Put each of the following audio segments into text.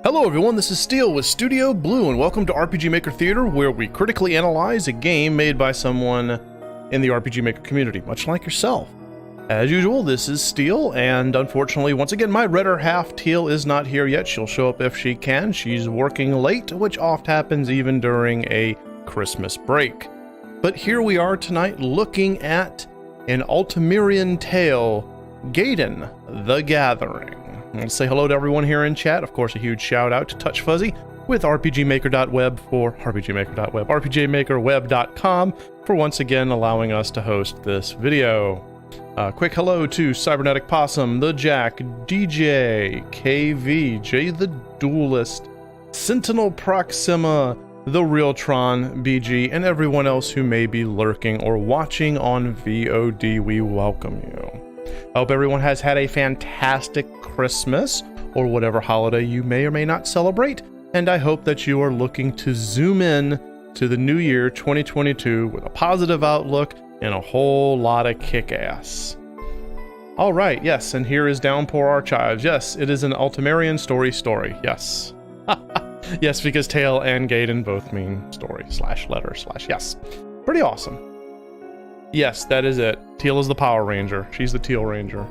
Hello everyone, this is Steel with Studio Blue, and welcome to RPG Maker Theater, where we critically analyze a game made by someone in the RPG Maker community, much like yourself. As usual, this is Steel, and unfortunately, once again, my redder half, Teal, is not here yet. She'll show up if she can. She's working late, which oft happens even during a Christmas break. But here we are tonight looking at An Altemirian Tale Gaiden, The Gathering. Let's say hello to everyone here in chat. Of course, a huge shout out to Touch Fuzzy with rpgmaker.web for rpgmaker.web, for once again allowing us to host this video. Quick hello to Cybernetic Possum, The Jack, DJ, KV, Jay the Duelist, Sentinel Proxima, The Realtron, BG, and everyone else who may be lurking or watching on VOD. We welcome you. I hope everyone has had a fantastic Christmas, or whatever holiday you may or may not celebrate, and I hope that you are looking to zoom in to the new year 2022 with a positive outlook and a whole lot of kick-ass. Alright, yes, and here is Downpour Archives. Yes, it is an Altemirian story, yes. Yes, because Tale and Gaiden both mean story / letter / yes. Pretty awesome. Yes, that is it. Teal is the Power Ranger. She's the Teal Ranger.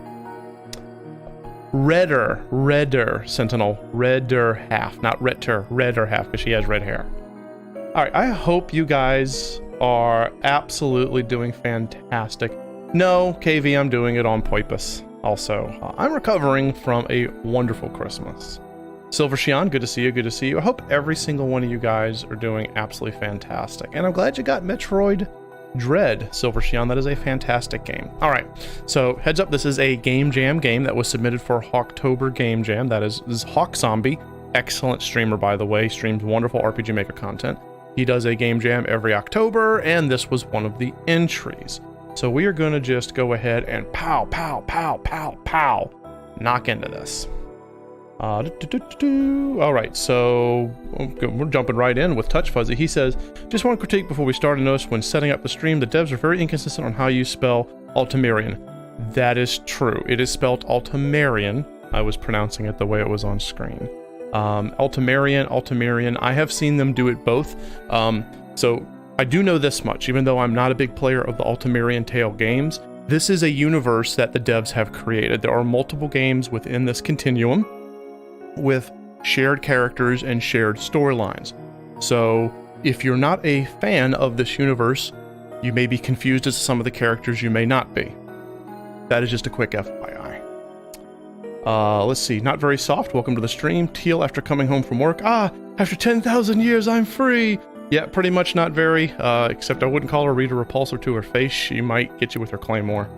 Redder, Sentinel. Redder half, not redder, redder half, because she has red hair. Alright, I hope you guys are absolutely doing fantastic. No, KV, I'm doing it on purpose. Also, I'm recovering from a wonderful Christmas. Silver Shion, good to see you, good to see you. I hope every single one of you guys are doing absolutely fantastic. And I'm glad you got Metroid Dread, Silver Shion. That is a fantastic game. Alright, so heads up, this is a Game Jam game that was submitted for Hawktober Game Jam. This is Hawk Zombie. Excellent streamer, by the way. Streams wonderful RPG Maker content. He does a Game Jam every October, and this was one of the entries. So we are going to just go ahead and pow, knock into this. Alright, so we're jumping right in with Touch Fuzzy. He says, just one critique before we start. Notice when setting up the stream, the devs are very inconsistent on how you spell Altemirian. That is true. It is spelled Altemirian. I was pronouncing it the way it was on screen. Altemirian. I have seen them do it both. So I do know this much, even though I'm not a big player of the Altemirian Tale games. This is a universe that the devs have created. There are multiple games within this continuum with shared characters and shared storylines. So if you're not a fan of this universe, you may be confused as to some of the characters, you may not be. That is just a quick FYI. Let's see, Not Very Soft, welcome to the stream. Teal, after coming home from work, after 10,000 years I'm free. Yeah, pretty much not very, except I wouldn't call her Rita Repulsor to her face. She might get you with her claymore.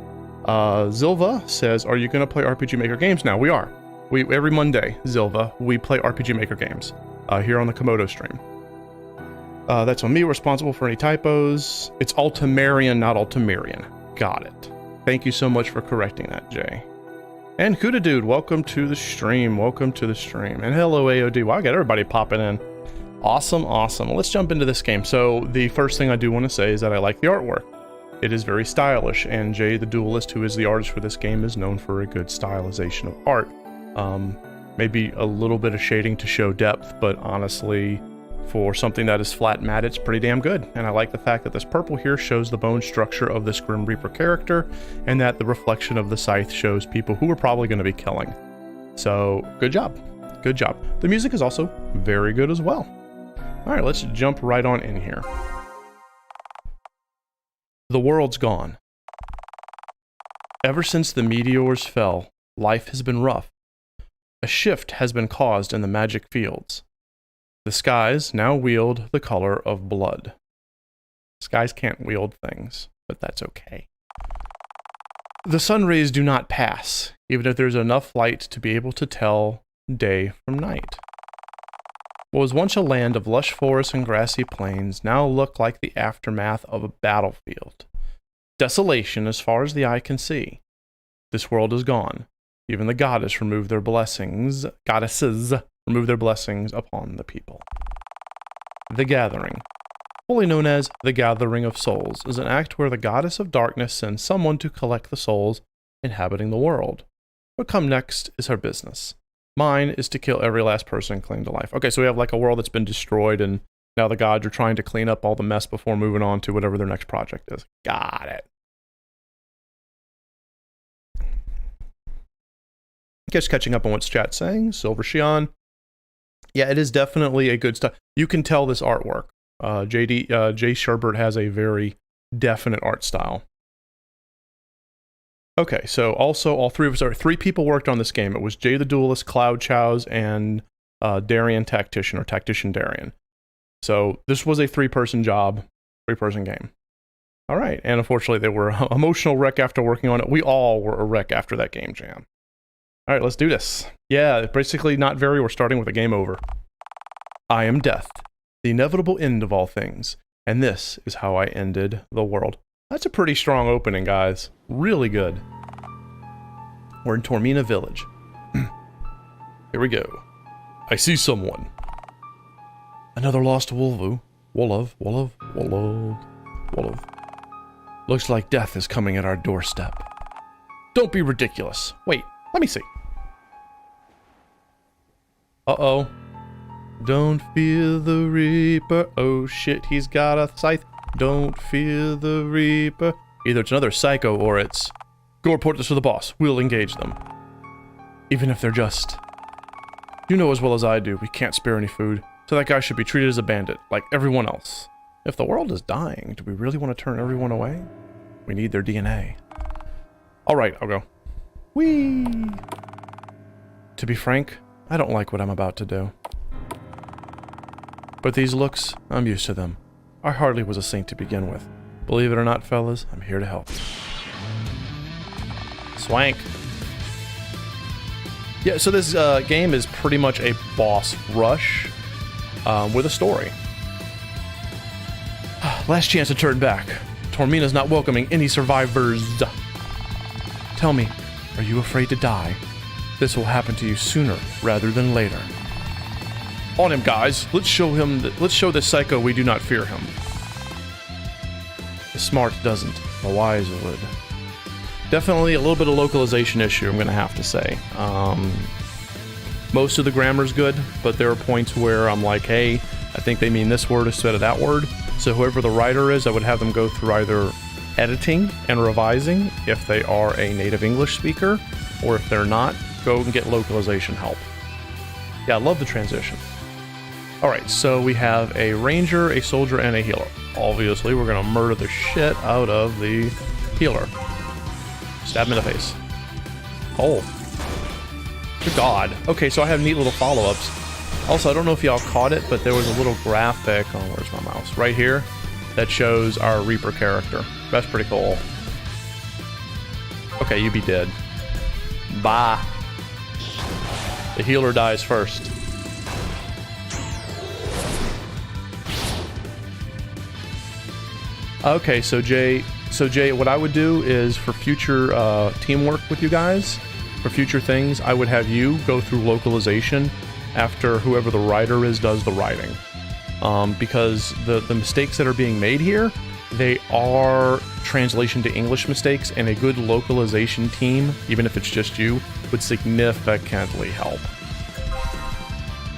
Zilva says, are you gonna play RPG Maker games now? We are. Every Monday, Zilva, we play RPG Maker games here on the Komodo stream. That's on me, responsible for any typos. It's Altemirian, not Altemirian. Got it. Thank you so much for correcting that, Jay. And Kuda Dude, welcome to the stream. Welcome to the stream. And hello, AOD. Wow, I got everybody popping in. Awesome. Let's jump into this game. So the first thing I do want to say is that I like the artwork. It is very stylish, and Jay the Duelist, who is the artist for this game, is known for a good stylization of art. Maybe a little bit of shading to show depth, but honestly, for something that is flat matte, it's pretty damn good. And I like the fact that this purple here shows the bone structure of this Grim Reaper character, and that the reflection of the scythe shows people who are probably going to be killing. So, good job. Good job. The music is also very good as well. Alright, let's jump right on in here. The world's gone. Ever since the meteors fell, life has been rough. A shift has been caused in the magic fields. The skies now wield the color of blood. Skies can't wield things, but that's okay. The sun rays do not pass, even if there's enough light to be able to tell day from night. What was once a land of lush forests and grassy plains now look like the aftermath of a battlefield. Desolation as far as the eye can see. This world is gone. Even the goddesses remove their blessings upon the people. The Gathering, fully known as the Gathering of Souls, is an act where the goddess of darkness sends someone to collect the souls inhabiting the world. What comes next is her business. Mine is to kill every last person and cling to life. Okay, so we have like a world that's been destroyed, and now the gods are trying to clean up all the mess before moving on to whatever their next project is. Got it. Just catching up on what's chat saying. Silver Shion. Yeah, it is definitely a good stuff. You can tell this artwork. Jay Sherbert has a very definite art style. Okay, so also all three of us, three people worked on this game. It was Jay the Duelist, Cloud Chows, and Darian Tactician, or Tactician Darian. So this was a three-person job, three-person game. All right, and unfortunately they were an emotional wreck after working on it. We all were a wreck after that game jam. All right, let's do this. Yeah, basically not very, we're starting with a game over. I am death, the inevitable end of all things, and this is how I ended the world. That's a pretty strong opening, guys. Really good. We're in Tormina Village. Here we go. I see someone. Another lost Wolvu. Wolov. Looks like death is coming at our doorstep. Don't be ridiculous. Wait, let me see. Uh-oh. Don't fear the Reaper. Oh shit, he's got a scythe. Don't fear the Reaper. Either it's another psycho or it's... Go report this to the boss. We'll engage them. Even if they're just... You know as well as I do, we can't spare any food. So that guy should be treated as a bandit, like everyone else. If the world is dying, do we really want to turn everyone away? We need their DNA. Alright, I'll go. Whee! To be frank, I don't like what I'm about to do. But these looks, I'm used to them. I hardly was a saint to begin with. Believe it or not, fellas, I'm here to help. Swank. Yeah, so this game is pretty much a boss rush with a story. Last chance to turn back. Tormina's not welcoming any survivors. Tell me, are you afraid to die? This will happen to you sooner rather than later. On him, guys. Let's show this psycho we do not fear him. The smart doesn't. The wise would. Definitely a little bit of localization issue, I'm going to have to say. Most of the grammar's good, but there are points where I'm like, hey, I think they mean this word instead of that word. So whoever the writer is, I would have them go through either editing and revising if they are a native English speaker, or if they're not, go and get localization help. Yeah, I love the transition. Alright, so we have a ranger, a soldier, and a healer. Obviously, we're going to murder the shit out of the healer. Stab him in the face. Oh. Good God. Okay, so I have neat little follow-ups. Also, I don't know if y'all caught it, but there was a little graphic, oh, where's my mouse? Right here, that shows our Reaper character. That's pretty cool. Okay, you be dead. Bye. The healer dies first. Okay, so Jay, what I would do is for future teamwork with you guys, for future things, I would have you go through localization after whoever the writer is does the writing. Because the mistakes that are being made here, they are translation to English mistakes, and a good localization team, even if it's just you, would significantly help.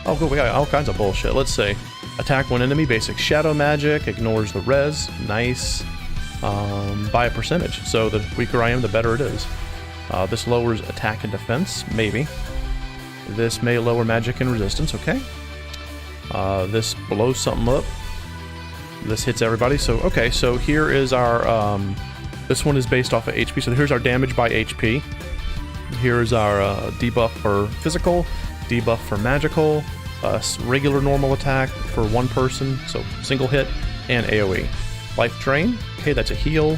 Oh, we got all kinds of bullshit. Let's say, attack one enemy, basic shadow magic, ignores the res, nice, by a percentage. So the weaker I am, the better it is. This lowers attack and defense, maybe. This may lower magic and resistance, okay. This blows something up. This hits everybody, so okay, so here is our, this one is based off of HP, so here's our damage by HP. Here's our debuff for physical, debuff for magical, regular normal attack for one person, so single hit, and AoE. Life Drain, okay, that's a heal.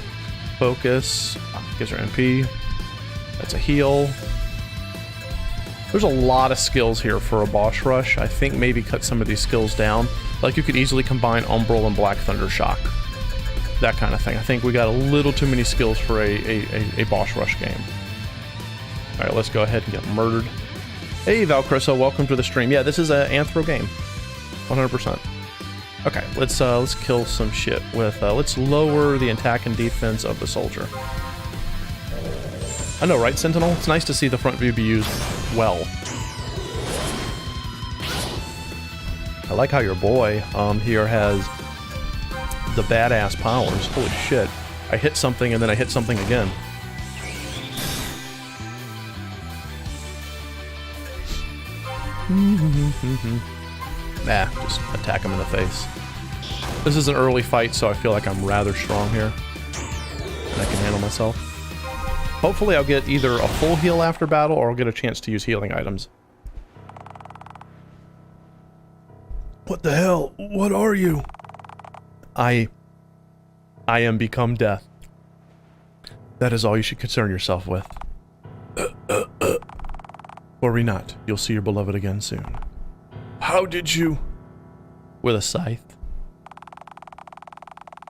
Focus, gives her MP. That's a heal. There's a lot of skills here for a boss rush. I think maybe cut some of these skills down. Like you could easily combine Umbral and Black Thunder Shock. That kind of thing. I think we got a little too many skills for a boss rush game. Alright, let's go ahead and get murdered. Hey Valcrisso, welcome to the stream. Yeah, this is an Anthro game. 100%. Okay, let's kill some shit with, let's lower the attack and defense of the soldier. I know, right, Sentinel? It's nice to see the front view be used well. I like how your boy here has the badass powers. Holy shit. I hit something and then I hit something again. Nah, just attack him in the face. This is an early fight, so I feel like I'm rather strong here. And I can handle myself. Hopefully I'll get either a full heal after battle or I'll get a chance to use healing items. What the hell? What are you? I am become death. That is all you should concern yourself with. Worry not. You'll see your beloved again soon. How did you? With a scythe.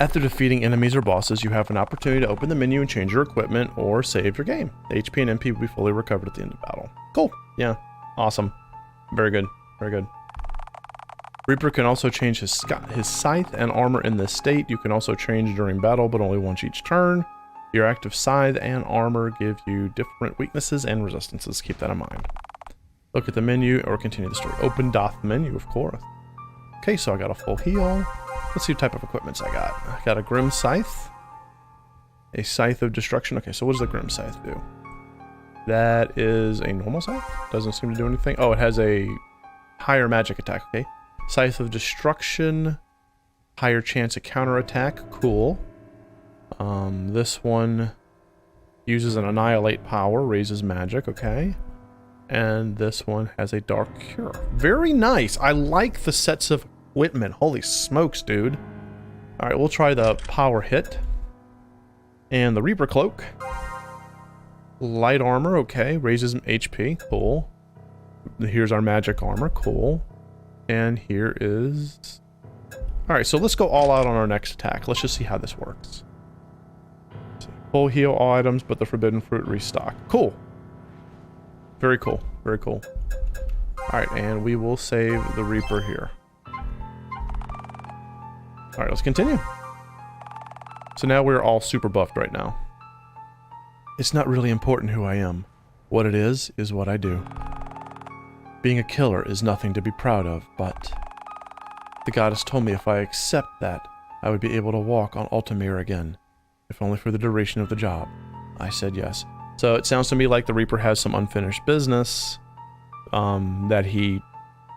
After defeating enemies or bosses, you have an opportunity to open the menu and change your equipment or save your game. The HP and MP will be fully recovered at the end of battle. Cool. Yeah. Awesome. Very good. Very good. Reaper can also change his scythe and armor in this state. You can also change during battle, but only once each turn. Your active scythe and armor give you different weaknesses and resistances. Keep that in mind. Look at the menu or continue the story. Open doth menu, of course. Okay, so I got a full heal. Let's see what type of equipments I got. I got a Grim Scythe. A Scythe of Destruction. Okay, so what does the Grim Scythe do? That is a normal scythe? Doesn't seem to do anything. Oh, it has a higher magic attack. Okay. Scythe of Destruction. Higher chance of counterattack. Cool. This one uses an Annihilate power. Raises magic. Okay. And this one has a Dark Cure. Very nice. I like the sets of equipment. Holy smokes, dude. Alright, we'll try the Power Hit. And the Reaper Cloak. Light Armor, okay. Raises HP. Cool. Here's our Magic Armor. Cool. And here is... Alright, so let's go all out on our next attack. Let's just see how this works. Full heal all items, but the Forbidden Fruit restock. Cool. Very cool. Very cool. Alright, and we will save the Reaper here. Alright, let's continue. So now we're all super buffed right now. It's not really important who I am. What it is what I do. Being a killer is nothing to be proud of, but... The goddess told me if I accept that, I would be able to walk on Altemir again. If only for the duration of the job. I said yes. So it sounds to me like the Reaper has some unfinished business that he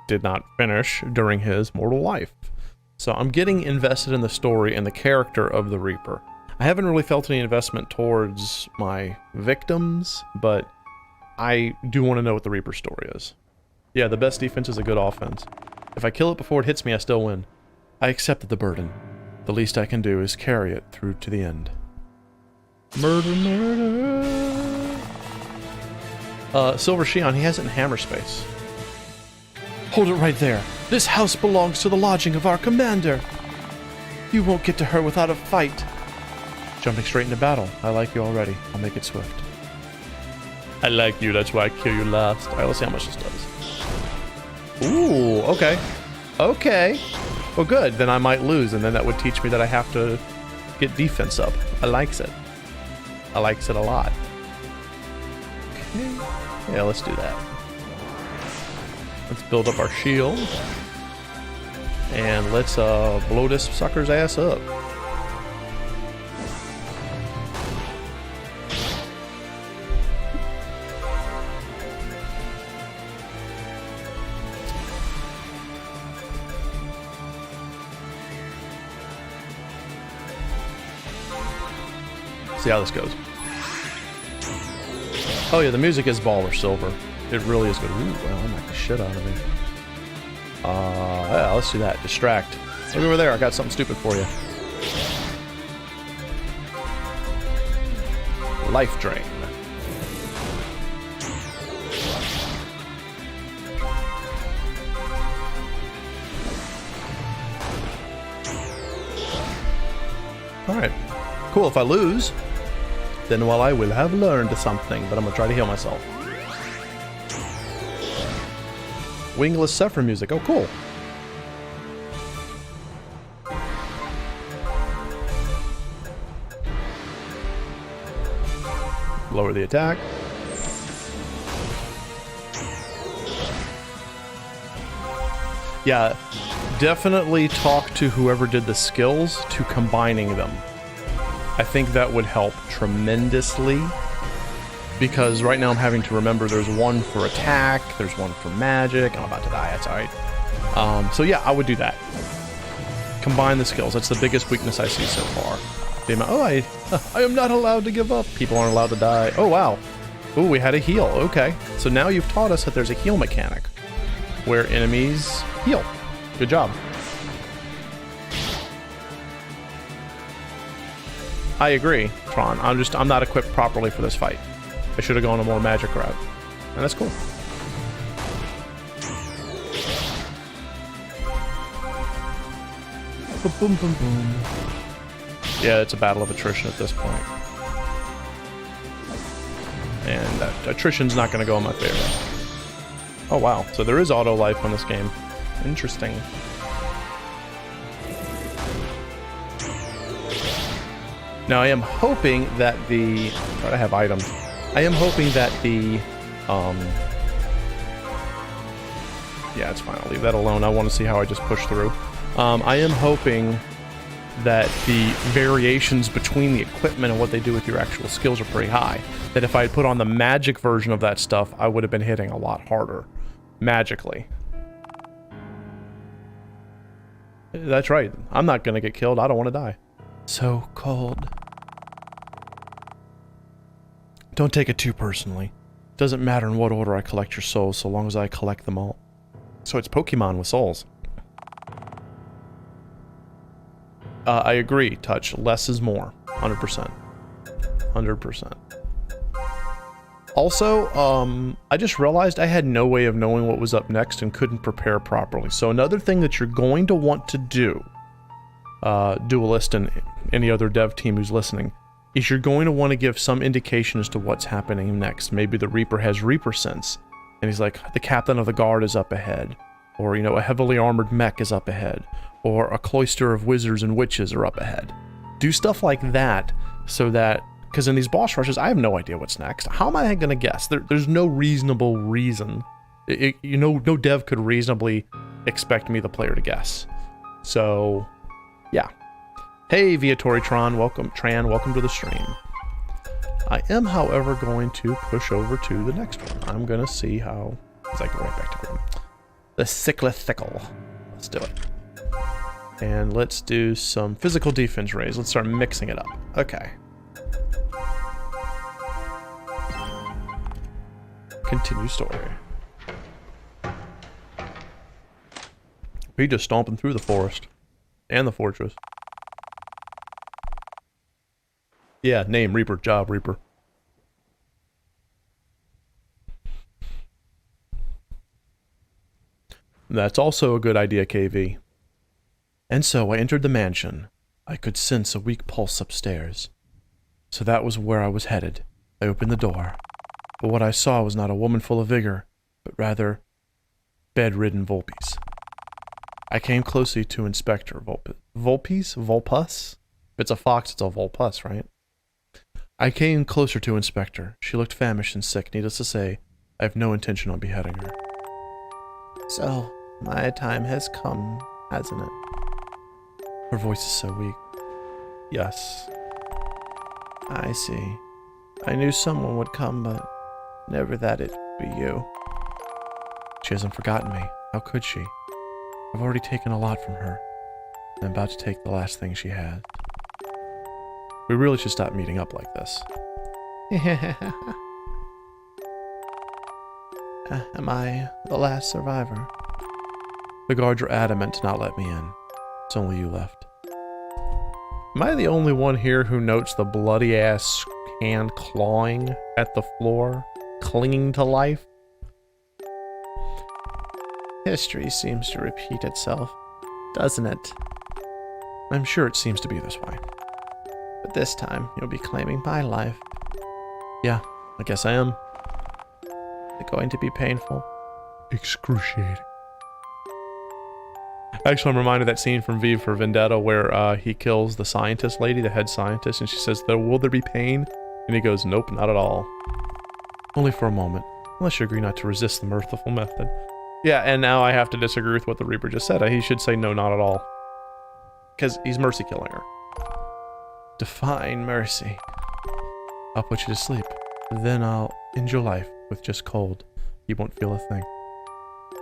did not finish during his mortal life. So I'm getting invested in the story and the character of the Reaper. I haven't really felt any investment towards my victims, but I do want to know what the Reaper story is. Yeah, the best defense is a good offense. If I kill it before it hits me, I still win. I accepted the burden. The least I can do is carry it through to the end. Murder, murder. Silver Shion, he has it in hammer space. Hold it right there. This house belongs to the lodging of our commander. You won't get to her without a fight. Jumping straight into battle. I like you already. I'll make it swift. I like you, that's why I kill you last. Alright, let's see how much this does. Ooh, okay. Okay. Well, good. Then I might lose, and then that would teach me that I have to get defense up. I likes it. I likes it a lot. Okay. Yeah, let's do that. Let's build up our shield. And let's blow this sucker's ass up. See how this goes. Oh yeah, the music is baller silver. It really is good. Ooh, well, I knocked the shit out of me. Yeah, let's do that. Distract. Look over there, I got something stupid for you. Life drain. Alright. Cool, if I lose, then well, I will have learned something, but I'm gonna try to heal myself. Wingless Zephyr music. Oh, cool. Lower the attack. Yeah, definitely talk to whoever did the skills to combining them. I think that would help tremendously. Because right now I'm having to remember there's one for attack, there's one for magic. I'm about to die, that's alright. So yeah, I would do that. Combine the skills. That's the biggest weakness I see so far. Oh, I am not allowed to give up. People aren't allowed to die. Oh, wow. Ooh, we had a heal. Okay. So now you've taught us that there's a heal mechanic where enemies heal. Good job. I agree, Tron. I'm not equipped properly for this fight. I should have gone a more magic route. And that's cool. Boom, boom, boom, boom. Yeah, it's a battle of attrition at this point. And attrition's not going to go in my favor. Oh, wow. So there is auto life on this game. Interesting. Now, I am hoping that the... I have items. I am hoping that the... Yeah, it's fine. I'll leave that alone. I want to see how I just push through. I am hoping that the variations between the equipment and what they do with your actual skills are pretty high. That if I had put on the magic version of that stuff, I would have been hitting a lot harder. Magically. That's right. I'm not going to get killed. I don't want to die. So cold. Don't take it too personally. Doesn't matter in what order I collect your souls, so long as I collect them all. So it's Pokemon with souls. I agree, Touch. Less is more. 100%. 100%. Also, I just realized I had no way of knowing what was up next and couldn't prepare properly. So another thing that you're going to want to do, Duelist and any other dev team who's listening, is you're going to want to give some indication as to what's happening next. Maybe the Reaper has Reaper sense, and he's like, the captain of the guard is up ahead. Or, you know, a heavily armored mech is up ahead. Or a cloister of wizards and witches are up ahead. Do stuff like that so that, because in these boss rushes, I have no idea what's next. How am I going to guess? There's no reasonable reason. You know, no dev could reasonably expect me, the player, to guess. So, yeah. Hey, Viatoritron, welcome to the stream. I am, however, going to push over to the next one. I'm going to see how... As I go right back to Grim. The Cyclothical. Let's do it. And let's do some physical defense raise. Let's start mixing it up. Okay. Continue story. We just stomping through the forest. And the fortress. Yeah, name Reaper, job Reaper. That's also a good idea, KV. And so I entered the mansion. I could sense a weak pulse upstairs. So that was where I was headed. I opened the door. But what I saw was not a woman full of vigor, but rather bedridden Volpes. I came closely to Inspector Volpes? Volpus? If it's a fox, it's a Volpus, right? I came closer to Inspector. She looked famished and sick. Needless to say, I have no intention on beheading her. So, my time has come, hasn't it? Her voice is so weak. Yes. I see. I knew someone would come, but never that it'd be you. She hasn't forgotten me. How could she? I've already taken a lot from her. I'm about to take the last thing she had. We really should stop meeting up like this. Am I the last survivor? The guards are adamant to not let me in. It's only you left. Am I the only one here who notes the bloody-ass hand clawing at the floor, clinging to life? History seems to repeat itself, doesn't it? I'm sure it seems to be this way. But this time, you'll be claiming my life. Yeah, I guess I am. Is it going to be painful? Excruciating. Actually, I'm reminded of that scene from V for Vendetta where he kills the scientist lady, the head scientist, and she says, will there be pain? And he goes, nope, not at all. Only for a moment, unless you agree not to resist the mirthful method. Yeah, and now I have to disagree with what the Reaper just said. He should say no, not at all. Because he's mercy killing her. Define mercy. I'll put you to sleep. Then I'll end your life with just cold. You won't feel a thing.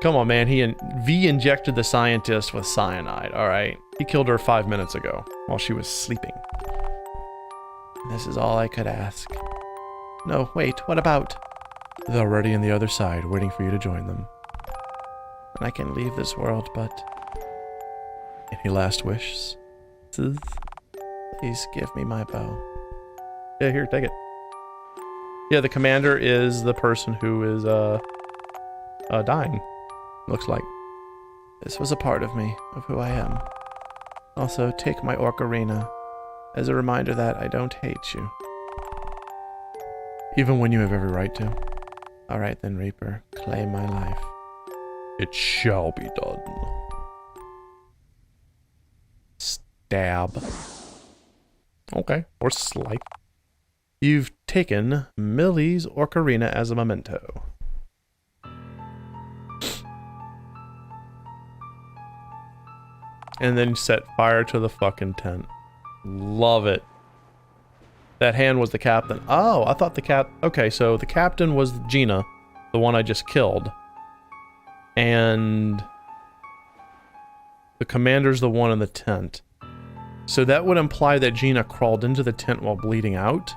Come on, man. V injected the scientist with cyanide, alright? He killed her 5 minutes ago while she was sleeping. This is all I could ask. No, wait, what about? They're already on the other side, waiting for you to join them. And I can leave this world, but... Any last wishes? Please give me my bow. Yeah, here, take it. Yeah, the commander is the person who is, dying. Looks like. This was a part of me, of who I am. Also, take my ocarina, as a reminder that I don't hate you. Even when you have every right to. Alright then, Reaper, claim my life. It shall be done. Stab. Okay, or slice. You've taken Millie's ocarina as a memento. And then set fire to the fucking tent. Love it. That hand was the captain. Oh, I thought okay, so the captain was Gina, the one I just killed. And the commander's the one in the tent. So that would imply that Gina crawled into the tent while bleeding out,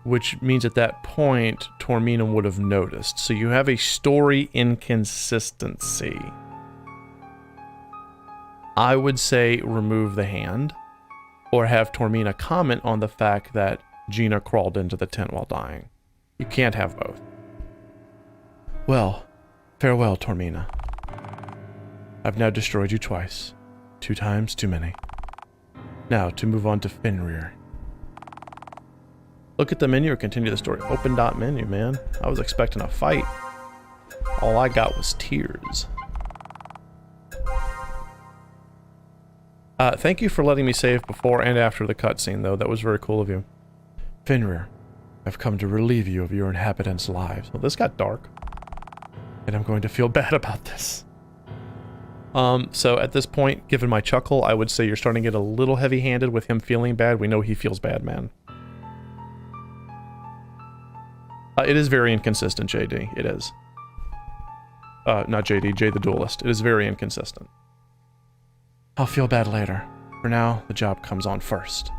which means at that point, Tormina would have noticed. So you have a story inconsistency. I would say remove the hand, or have Tormina comment on the fact that Gina crawled into the tent while dying. You can't have both. Well, farewell, Tormina. I've now destroyed you twice. 2 times too many. Now, to move on to Fenrir. Look at the menu or continue the story. Open dot menu, man. I was expecting a fight. All I got was tears. Thank you for letting me save before and after the cutscene, though. That was very cool of you. Fenrir, I've come to relieve you of your inhabitants' lives. Well, this got dark. And I'm going to feel bad about this. So at this point, given my chuckle, I would say you're starting to get a little heavy-handed with him feeling bad. We know he feels bad, man. It is very inconsistent, JD. It is. Not JD, Jay the Duelist. It is very inconsistent. I'll feel bad later. For now, the job comes on first.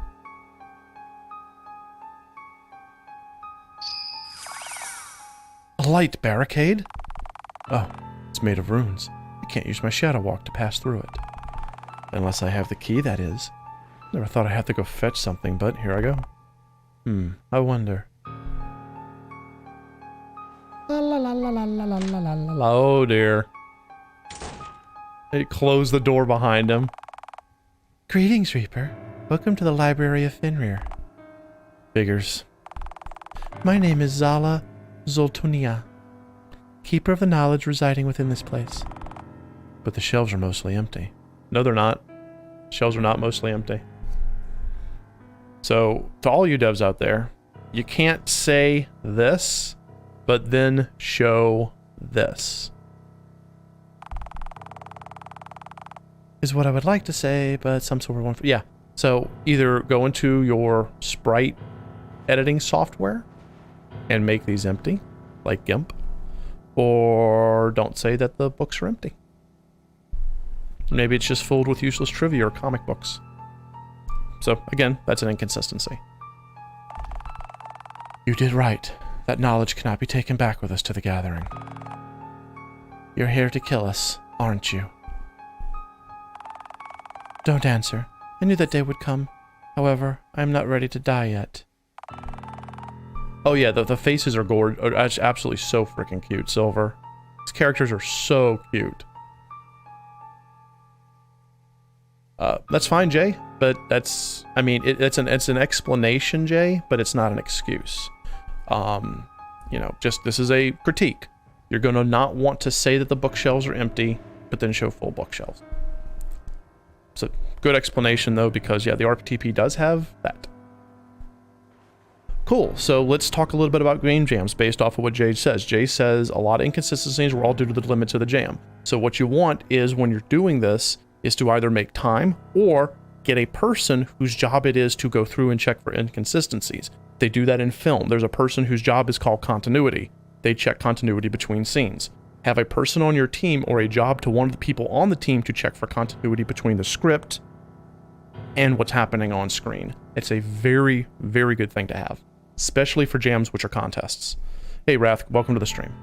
A light barricade? Oh, it's made of runes. I can't use my shadow walk to pass through it. Unless I have the key, that is. Never thought I'd have to go fetch something, but here I go. I wonder. La la la la la la la la la la. Oh dear. They closed the door behind him. Greetings, Reaper. Welcome to the Library of Fenrir. Figures. My name is Zala Zoltunia, keeper of the knowledge residing within this place. But the shelves are mostly empty. No, they're not. Shelves are not mostly empty. So, to all you devs out there, you can't say this, but then show this. Is what I would like to say, but some sort of one. Yeah. So either go into your sprite editing software and make these empty, like GIMP, or don't say that the books are empty. Maybe it's just filled with useless trivia or comic books. So again, that's an inconsistency. You did right. That knowledge cannot be taken back with us to the gathering. You're here to kill us, aren't you? Don't answer. I knew that day would come. However, I am not ready to die yet. Oh yeah, the faces are gorgeous. Absolutely so freaking cute, Silver. These characters are so cute. That's fine, Jay, but that's, I mean, it's an explanation, Jay, but it's not an excuse. You know, just, this is a critique. You're going to not want to say that the bookshelves are empty, but then show full bookshelves. It's a good explanation, though, because, yeah, the RPTP does have that. Cool, so let's talk a little bit about game jams based off of what Jay says. Jay says a lot of inconsistencies were all due to the limits of the jam. So what you want is, when you're doing this, is to either make time or get a person whose job it is to go through and check for inconsistencies. They do that in film. There's a person whose job is called continuity. They check continuity between scenes. Have a person on your team or a job to one of the people on the team to check for continuity between the script and what's happening on screen. It's a very, very good thing to have, especially for jams which are contests. Hey, Wrath, welcome to the stream.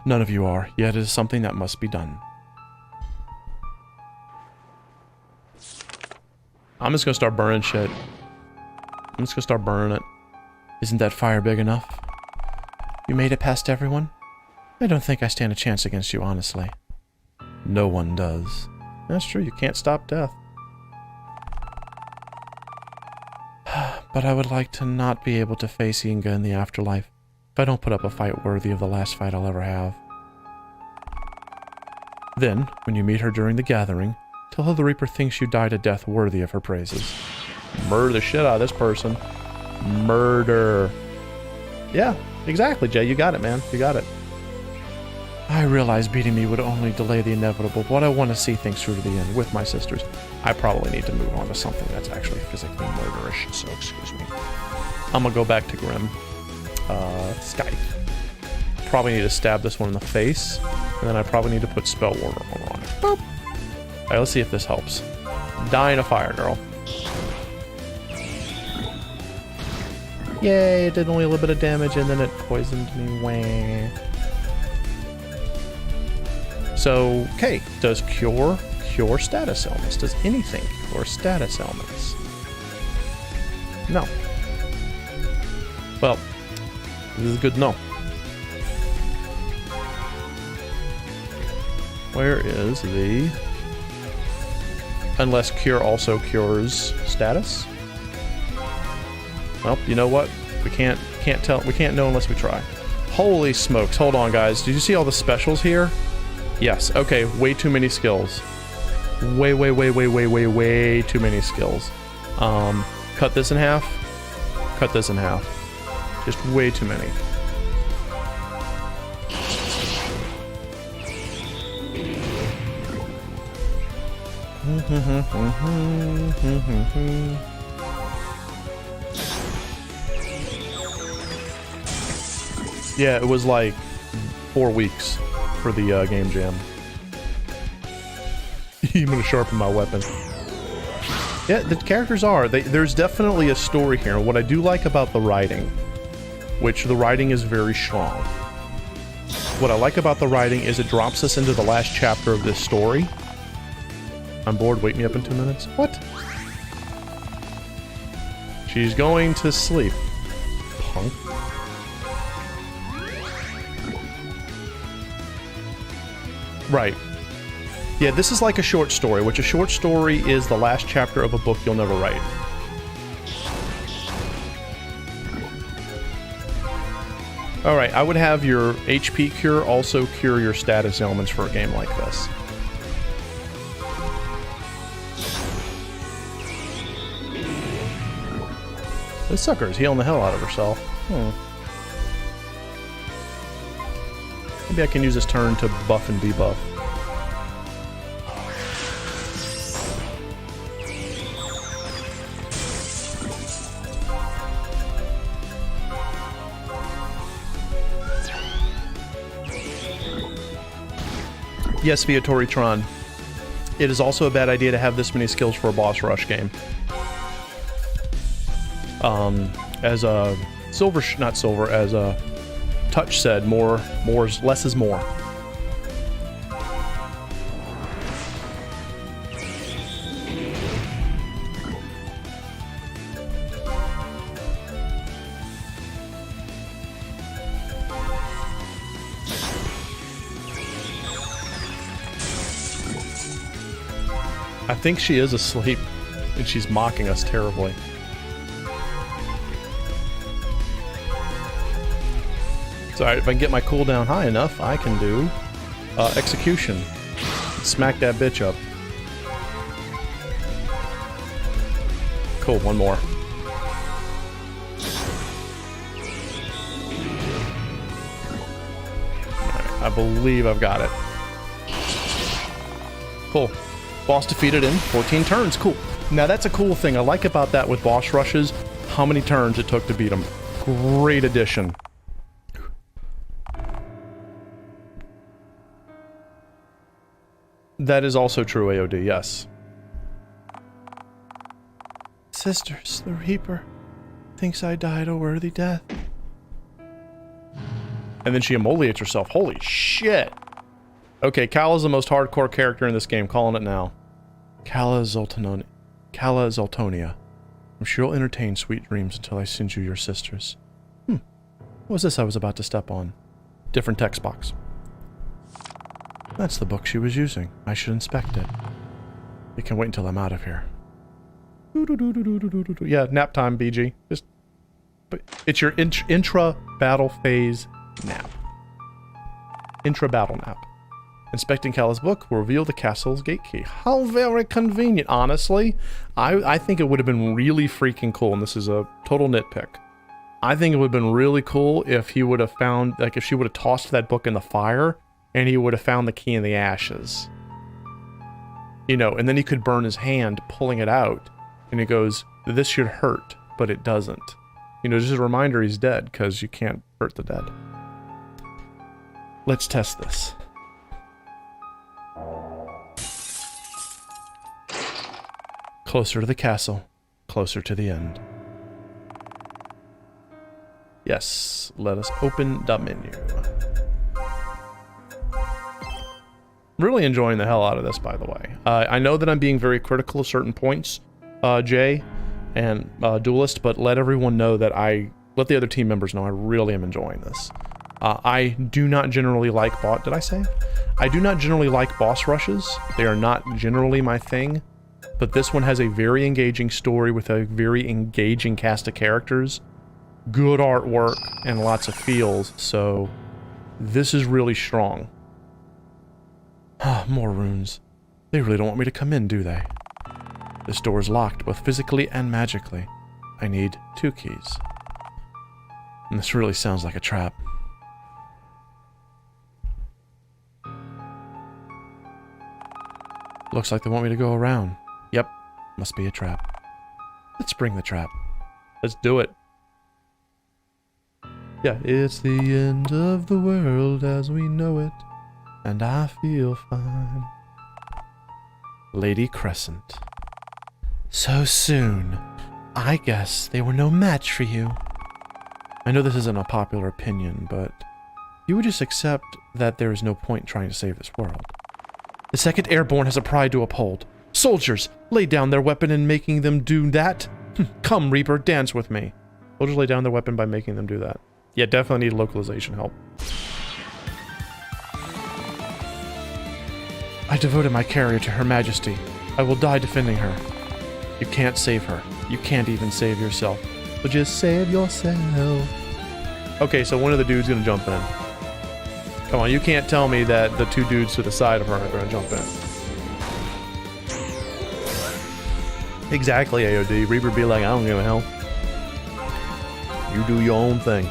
None of you are, yet it is something that must be done. I'm just gonna start burning shit. I'm just gonna start burning it. Isn't that fire big enough? You made it past everyone? I don't think I stand a chance against you, honestly. No one does. That's true, you can't stop death. But I would like to not be able to face Inga in the afterlife if I don't put up a fight worthy of the last fight I'll ever have. Then, when you meet her during the gathering, tell her the Reaper thinks you died a death worthy of her praises. Murder the shit out of this person. Murder. Yeah, exactly, Jay. You got it, man. You got it. I realize beating me would only delay the inevitable, but I want to see things through to the end with my sisters. I probably need to move on to something that's actually physically murderish, so excuse me. I'm gonna go back to Grim. Skype. Probably need to stab this one in the face, and then I probably need to put Spell Ward on it. Boop. Alright, let's see if this helps. Die in a fire, girl. Yay, it did only a little bit of damage, and then it poisoned me. Wah. So, okay, does cure status ailments? Does anything cure status ailments? No. Well, this is good to know. Where is the... Unless cure also cures status? Well, you know what? We can't tell. We can't know unless we try. Holy smokes. Hold on, guys. Did you see all the specials here? Yes. Okay, way too many skills. Way too many skills. Cut this in half. Cut this in half. Just way too many. Yeah, it was like 4 weeks for the game jam. I'm gonna sharpen my weapon. Yeah, the characters are. There's definitely a story here. What I do like about the writing, which the writing is very strong. What I like about the writing is it drops us into the last chapter of this story. I'm bored, wake me up in 2 minutes. What? She's going to sleep. Punk. Right. Yeah, this is like a short story, which a short story is the last chapter of a book you'll never write. Alright, I would have your HP cure also cure your status ailments for a game like this. This sucker is healing the hell out of herself. Maybe I can use this turn to buff and debuff. Yes, Viatoritron. It is also a bad idea to have this many skills for a boss rush game. As a as a Touch said less is more. I think she is asleep, and she's mocking us terribly. So if I can get my cooldown high enough, I can do execution. Smack that bitch up. Cool, one more. Alright, I believe I've got it. Cool. Boss defeated in 14 turns. Cool. Now that's a cool thing I like about that with boss rushes, how many turns it took to beat them. Great addition. That is also true, AOD, yes. Sisters, the Reaper thinks I died a worthy death. And then she emoliates herself. Holy shit. Okay, Kala is the most hardcore character in this game. Calling it now. Kala is Altonia. I'm sure you'll entertain sweet dreams until I send you your sisters. What was this I was about to step on? Different text box. That's the book she was using. I should inspect it. You can wait until I'm out of here. Yeah, nap time, BG. But it's your intra-battle phase nap. Intra-battle nap. Inspecting Kala's book will reveal the castle's gate key. How very convenient, honestly. I think it would have been really freaking cool, and this is a total nitpick. I think it would have been really cool if he would have found, like if she would have tossed that book in the fire, and he would have found the key in the ashes. You know, and then he could burn his hand pulling it out, and he goes, this should hurt, but it doesn't. You know, just a reminder he's dead, because you can't hurt the dead. Let's test this. Closer to the castle, closer to the end. Yes, let us open the menu. Really enjoying the hell out of this, by the way. I know that I'm being very critical of certain points, Jay and Duelist, but let everyone know that let the other team members know I really am enjoying this. I do not generally like I do not generally like boss rushes. They are not generally my thing, but this one has a very engaging story with a very engaging cast of characters, good artwork, and lots of feels, so this is really strong. More runes. They really don't want me to come in, do they? This door is locked, both physically and magically. I need 2 keys. And this really sounds like a trap. Looks like they want me to go around. Yep, must be a trap. Let's bring the trap. Let's do it. Yeah, it's the end of the world as we know it, and I feel fine. Lady Crescent. So soon. I guess they were no match for you. I know this isn't a popular opinion, but you would just accept that there is no point trying to save this world. The 2nd Airborne has a pride to uphold. Soldiers, lay down their weapon and making them do that. Come, Reaper, dance with me. Soldiers lay down their weapon by making them do that. Yeah, definitely need localization help. I devoted my carrier to Her Majesty. I will die defending her. You can't save her. You can't even save yourself. But just save yourself. Okay, so one of the dudes gonna jump in. Come on, you can't tell me that the 2 dudes to the side of her are gonna jump in. Exactly, AOD. Reaper be like, I don't give a hell. You do your own thing.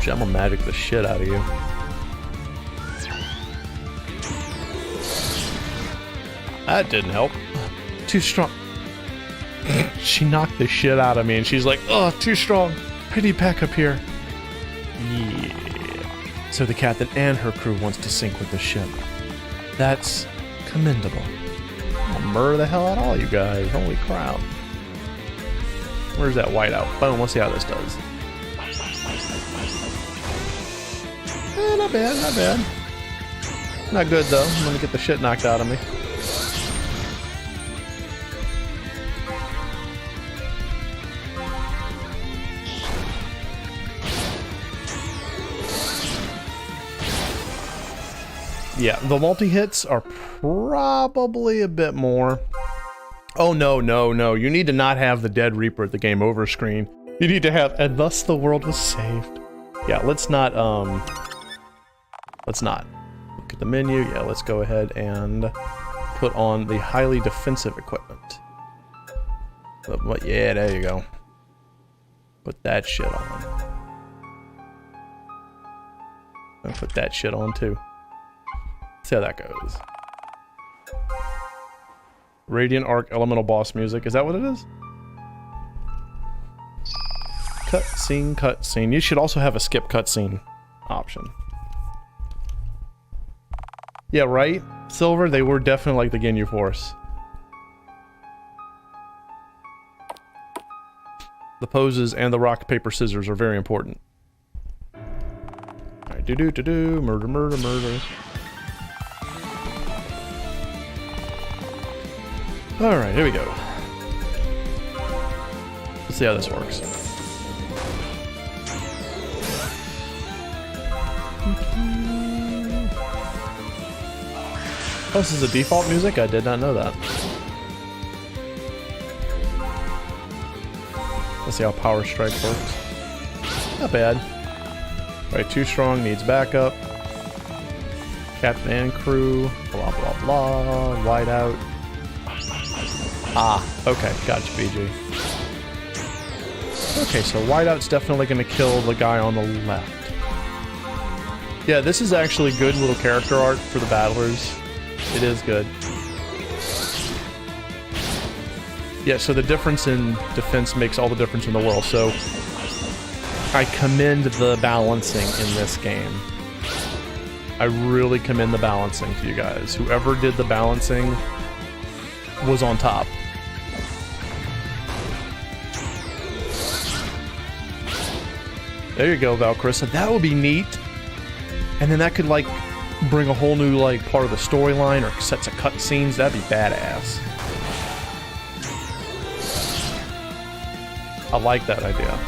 Shit, I'm gonna magic the shit out of you. That didn't help. Too strong. She knocked the shit out of me and she's like, oh, too strong. I need backup here. Yeah. So the captain and her crew wants to sink with the ship. That's commendable. I'll murder the hell out of all you guys. Holy crap. Where's that whiteout? Boom, let's see how this does. Not bad, not bad. Not good though. I'm gonna get the shit knocked out of me. Yeah, the multi-hits are probably a bit more. Oh, no, no, no. You need to not have the Dead Reaper at the game over screen. You need to have, and thus the world was saved. Yeah, let's not. Look at the menu. Yeah, let's go ahead and put on the highly defensive equipment. But yeah, there you go. Put that shit on. And put that shit on too. See how that goes. Radiant Arc Elemental Boss Music. Is that what it is? Cutscene, cutscene. You should also have a skip cutscene option. Yeah, right? Silver, they were definitely like the Ginyu Force. The poses and the rock, paper, scissors are very important. Alright, do-do-do-do, murder, murder, murder. Alright, here we go. Let's see how this works. Oh, this is a default music? I did not know that. Let's see how Power Strike works. Not bad. Alright, too strong, needs backup. Captain and crew, blah blah blah, whiteout. Ah, okay, gotcha, BG. Okay, so whiteout's definitely gonna kill the guy on the left. Yeah, this is actually good little character art for the battlers. It is good. Yeah, so the difference in defense makes all the difference in the world, so I commend the balancing in this game. I really commend the balancing to you guys. Whoever did the balancing was on top. There you go, Valkyria. That would be neat. And then that could, like, bring a whole new, like, part of the storyline or sets of cutscenes. That'd be badass. I like that idea.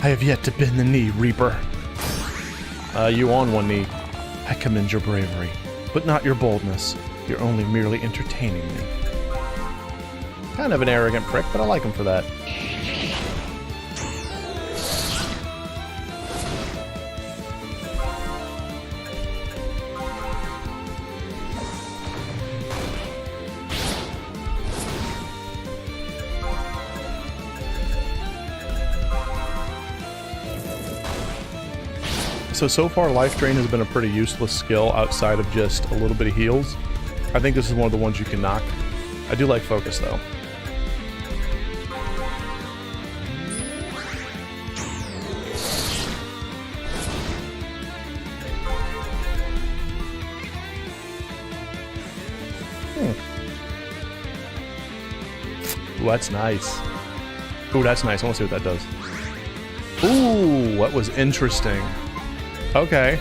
I have yet to bend the knee, Reaper. You on one knee. I commend your bravery, but not your boldness. You're only merely entertaining me. Kind of an arrogant prick, but I like him for that. So far, Life Drain has been a pretty useless skill outside of just a little bit of heals. I think this is one of the ones you can knock. I do like Focus, though. Ooh, that's nice. Ooh, that's nice. I want to see what that does. Ooh, that was interesting. Okay.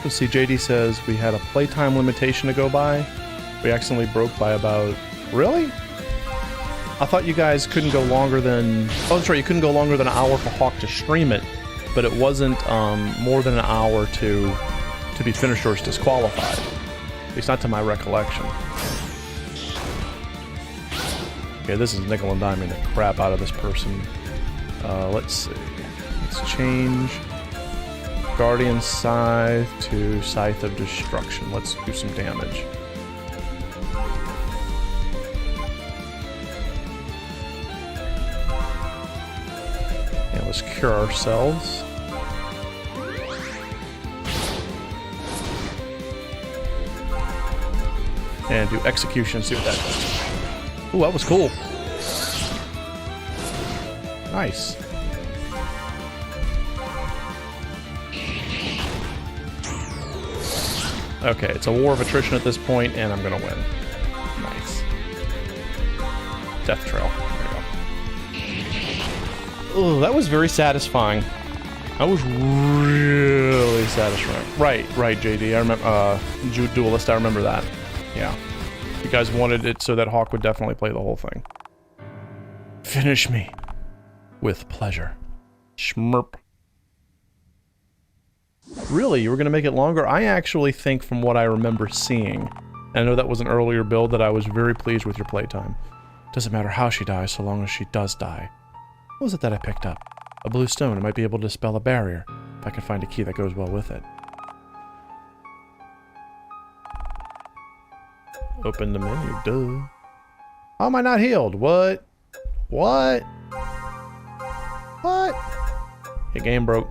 Let's see, JD says we had a playtime limitation to go by. We accidentally broke by about... Really? I thought you guys couldn't go longer than... Oh, that's right, you couldn't go longer than an hour for Hawk to stream it, but it wasn't more than an hour to be finished or it's disqualified. At least not to my recollection. Okay, this is nickel and diming the crap out of this person. Let's see. Let's change Guardian Scythe to Scythe of Destruction. Let's do some damage. Let's cure ourselves. And do execution, see what that does. Ooh, that was cool. Nice. Okay, it's a war of attrition at this point, and I'm gonna win. Nice. Death Trail. There you go. Ooh, that was very satisfying. That was really satisfying. Right, JD. I remember, Duelist, I remember that. Yeah. You guys wanted it so that Hawk would definitely play the whole thing. Finish me. With pleasure. Schmurp. Really? You were going to make it longer? I actually think from what I remember seeing, and I know that was an earlier build, that I was very pleased with your playtime. Doesn't matter how she dies so long as she does die. What was it that I picked up? A blue stone. It might be able to dispel a barrier, if I can find a key that goes well with it. Open the menu, duh. How am I not healed? What? What? What? The game broke.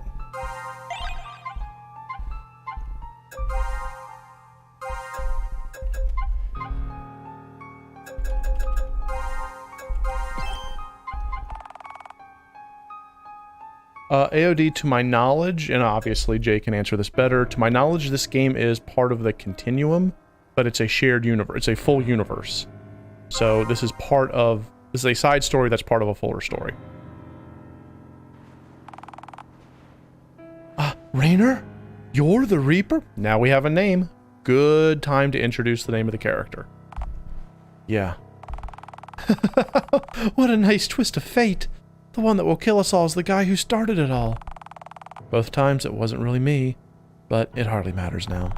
AOD, to my knowledge, and obviously Jay can answer this better, to my knowledge this game is part of the Continuum, but it's a shared universe. It's a full universe. So this is a side story that's part of a fuller story. Raynor? You're the Reaper? Now we have a name. Good time to introduce the name of the character. Yeah. What a nice twist of fate. The one that will kill us all is the guy who started it all. Both times it wasn't really me, but it hardly matters now.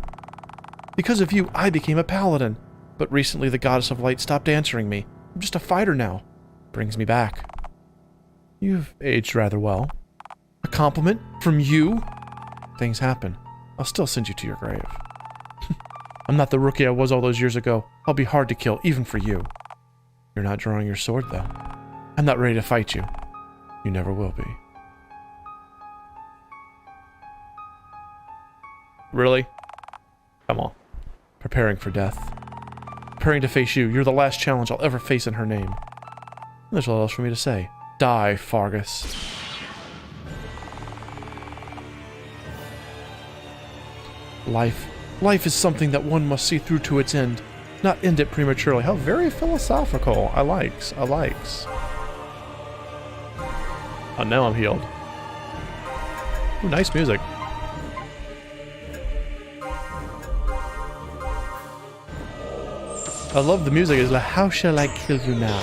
Because of you, I became a paladin, but recently the Goddess of Light stopped answering me. I'm just a fighter now. Brings me back. You've aged rather well. A compliment from you? Things happen. I'll still send you to your grave. I'm not the rookie I was all those years ago. I'll be hard to kill, even for you. You're not drawing your sword, though. I'm not ready to fight you. You never will be. Really? Come on. Preparing for death. Preparing to face you. You're the last challenge I'll ever face in her name. There's little else for me to say. Die, Fargus. Life is something that one must see through to its end, not end it prematurely. How very philosophical. I likes. Oh, now I'm healed. Ooh, nice music. I love the music. It's like, how shall I kill you now?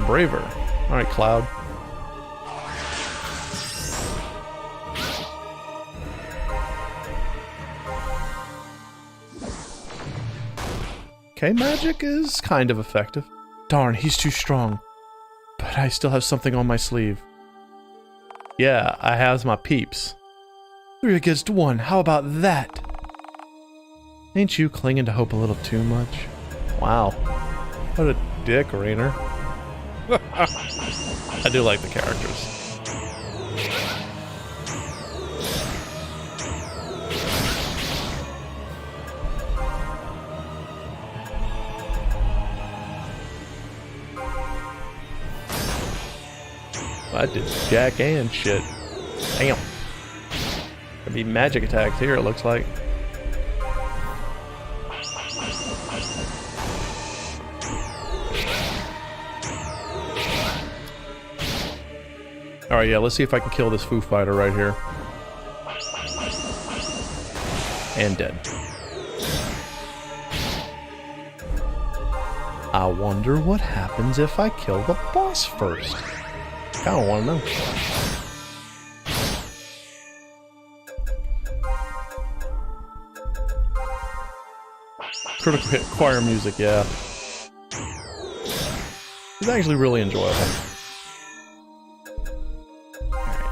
Braver. Alright, Cloud. Okay, magic is kind of effective. Darn, he's too strong. But I still have something on my sleeve. Yeah, I have my peeps. 3 against 1, how about that? Ain't you clinging to hope a little too much? Wow. What a dick, Raynor. I do like the characters. I did jack and shit. Damn. There'll be magic attacks here, it looks like. Alright, yeah, let's see if I can kill this Foo Fighter right here. And dead. I wonder what happens if I kill the boss first. I don't want to know. Critical hit choir music, yeah. It's actually really enjoyable.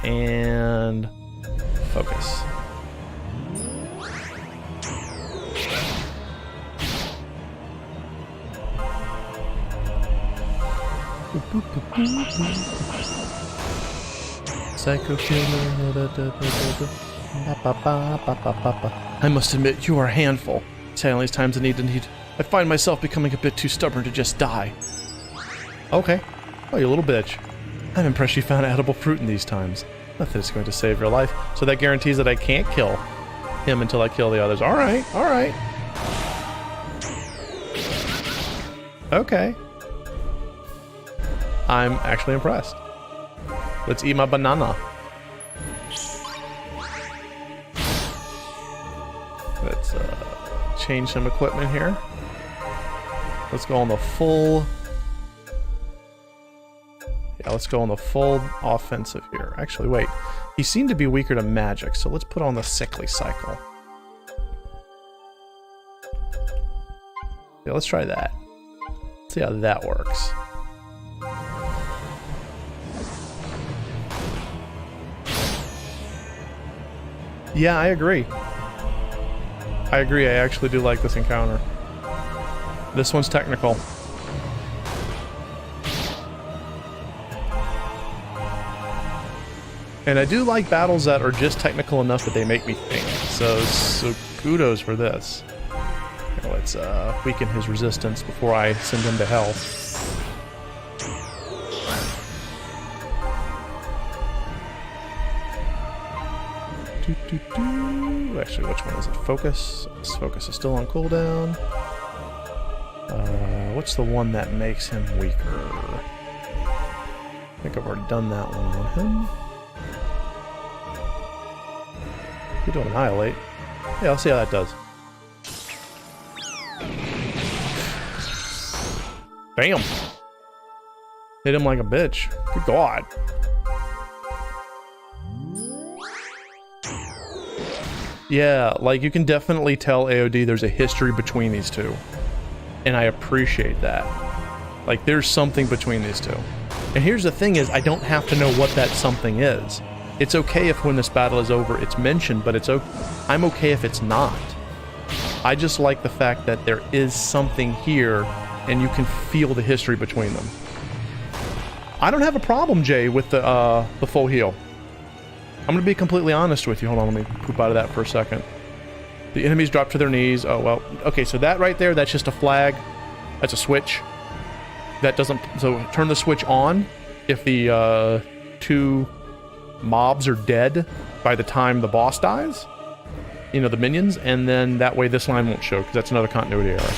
And focus. Psycho killer. I must admit, you are a handful. Sadly, as times I need. I find myself becoming a bit too stubborn to just die. Okay. Oh, you little bitch. I'm impressed you found edible fruit in these times. Nothing is going to save your life. So that guarantees that I can't kill him until I kill the others. Alright, alright. Okay. I'm actually impressed. Let's eat my banana. Let's change some equipment here. Let's go on the full... Yeah, let's go on the full offensive here. Actually, wait. He seemed to be weaker to magic, so let's put on the sickly cycle. Yeah, let's try that. See how that works. Yeah, I agree. I agree, I actually do like this encounter. This one's technical. And I do like battles that are just technical enough that they make me think. So kudos for this. Here, let's weaken his resistance before I send him to hell. Actually, which one is it? Focus. This focus is still on cooldown. What's the one that makes him weaker? I think I've already done that one on him. You don't annihilate. Yeah, I'll see how that does. Bam! Hit him like a bitch. Good God. Yeah, like you can definitely tell AOD there's a history between these two. And I appreciate that. Like there's something between these two. And here's the thing is, I don't have to know what that something is. It's okay if when this battle is over it's mentioned, but I'm okay if it's not. I just like the fact that there is something here and you can feel the history between them. I don't have a problem, Jay, with the full heal. I'm gonna be completely honest with you. Hold on, let me poop out of that for a second. The enemies drop to their knees. Oh, well. Okay, so that right there, that's just a flag. That's a switch. That doesn't... So turn the switch on if the two mobs are dead by the time the boss dies. You know, the minions. And then that way this line won't show, because that's another continuity error.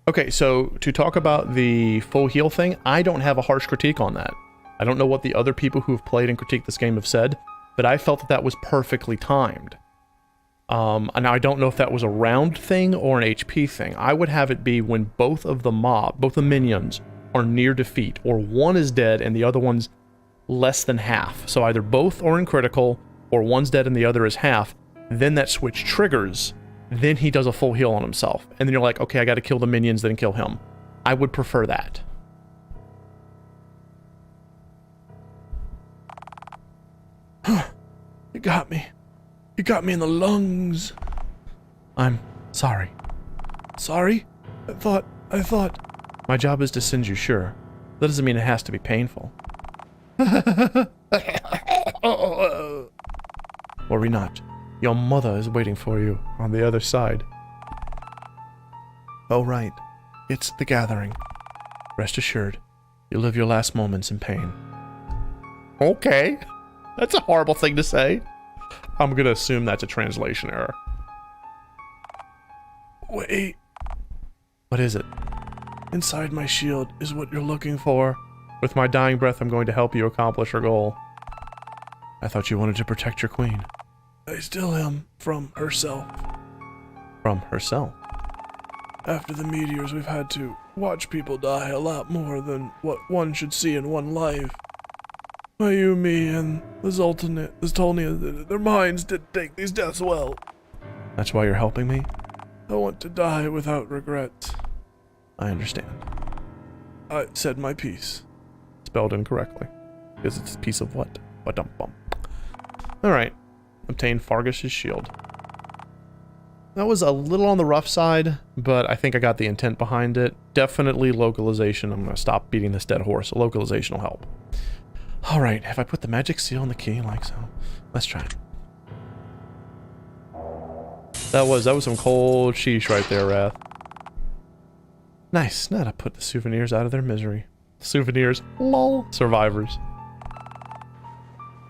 Okay, so to talk about the full heal thing, I don't have a harsh critique on that. I don't know what the other people who have played and critiqued this game have said, but I felt that that was perfectly timed. And I don't know if that was a round thing or an HP thing. I would have it be when both of the minions are near defeat, or one is dead and the other one's less than half. So either both are in critical, or one's dead and the other is half. Then that switch triggers. Then he does a full heal on himself. And then you're like, okay, I gotta kill the minions, then kill him. I would prefer that. You got me. You got me in the lungs. I'm sorry. Sorry? I thought... My job is to send you, sure. That doesn't mean it has to be painful. Worry not. Your mother is waiting for you on the other side. Oh, right. It's the gathering. Rest assured, you'll live your last moments in pain. Okay. That's a horrible thing to say. I'm gonna assume that's a translation error. Wait. What is it? Inside my shield is what you're looking for. With my dying breath, I'm going to help you accomplish your goal. I thought you wanted to protect your queen. I still am, from herself. From herself? After the meteors, we've had to watch people die a lot more than what one should see in one life. Mayumi and the Zoltania, their minds didn't take these deaths well. That's why you're helping me? I want to die without regrets. I understand. I said my piece. Spelled incorrectly. Because it's a piece of what? Ba-dum-bum. Alright. Obtain Fargus's shield. That was a little on the rough side, but I think I got the intent behind it. Definitely localization. I'm going to stop beating this dead horse. Localization will help. All right, have I put the magic seal on the key like so? Let's try it. That was some cold sheesh right there, Wrath. Nice. Now to put the souvenirs out of their misery. Souvenirs. Lol. Survivors.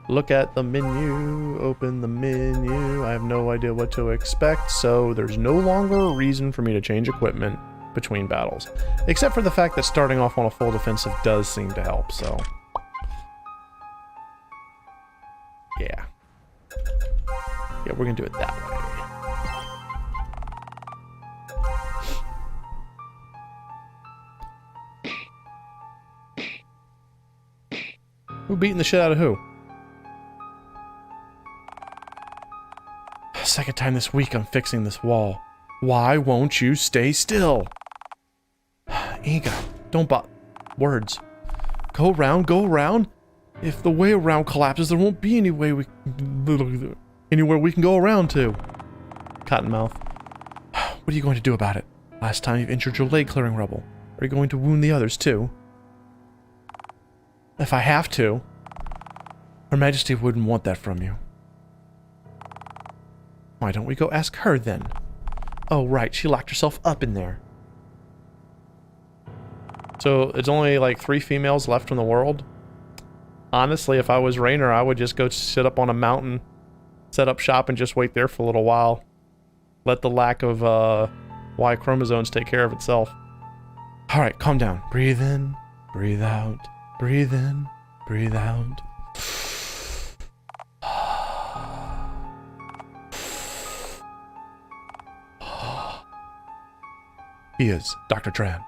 Look at the menu. Open the menu. I have no idea what to expect, so there's no longer a reason for me to change equipment between battles. Except for the fact that starting off on a full defensive does seem to help, so... yeah. Yeah, we're gonna do it that way. Who beating the shit out of who? Second time this week I'm fixing this wall. Why won't you stay still? Iga, don't words. Go around. If the way around collapses, there won't be anywhere we can go around to. Cottonmouth. What are you going to do about it? Last time you've injured your leg clearing rubble. Are you going to wound the others too? If I have to. Her Majesty wouldn't want that from you. Why don't we go ask her then? Oh right, she locked herself up in there. So it's only like 3 females left in the world? Honestly, if I was Raynor, I would just go sit up on a mountain, set up shop, and just wait there for a little while. Let the lack of Y chromosomes take care of itself. Alright, calm down. Breathe in, breathe out, breathe in, breathe out. He is, Dr. Tran.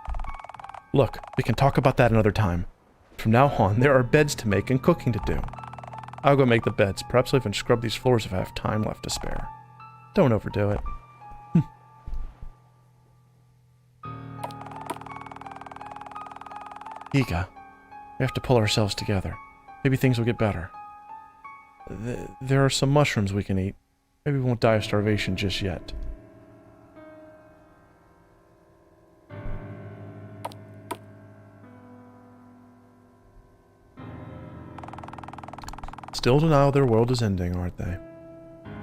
Look, we can talk about that another time. From now on, there are beds to make and cooking to do. I'll go make the beds. Perhaps I'll even scrub these floors if I have time left to spare. Don't overdo it. Iga, we have to pull ourselves together. Maybe things will get better. There are some mushrooms we can eat. Maybe we won't die of starvation just yet. Still denial their world is ending, aren't they?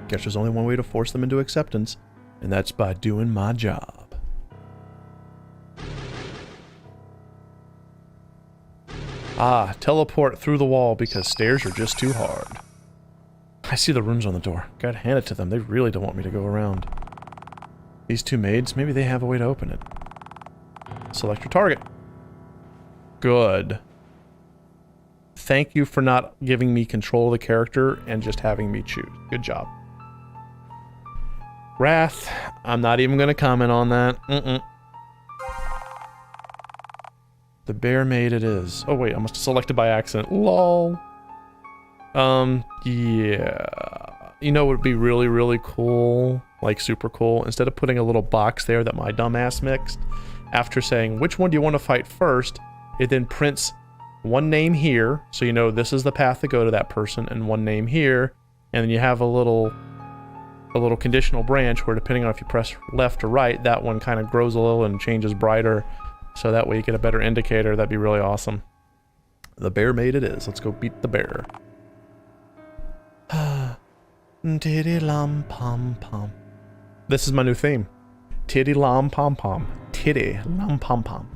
Guess there's only one way to force them into acceptance, and that's by doing my job. Ah, teleport through the wall because stairs are just too hard. I see the runes on the door. Gotta hand it to them. They really don't want me to go around. These 2 maids, maybe they have a way to open it. Select your target. Good. Thank you for not giving me control of the character and just having me choose. Good job. Wrath. I'm not even going to comment on that. The bear maid it is. Oh wait, I must have selected by accident. LOL. Yeah. You know what would be really, really cool? Like super cool? Instead of putting a little box there that my dumbass mixed, after saying, which one do you want to fight first? It then prints one name here, so you know this is the path to go to that person, and one name here, and then you have a little conditional branch where depending on if you press left or right, that one kind of grows a little and changes brighter, so that way you get a better indicator. That'd be really awesome. The bear maid it is. Let's go beat the bear. Titty lam pom pom. This is my new theme. Titty lam pom pom. Titty lam pom pom.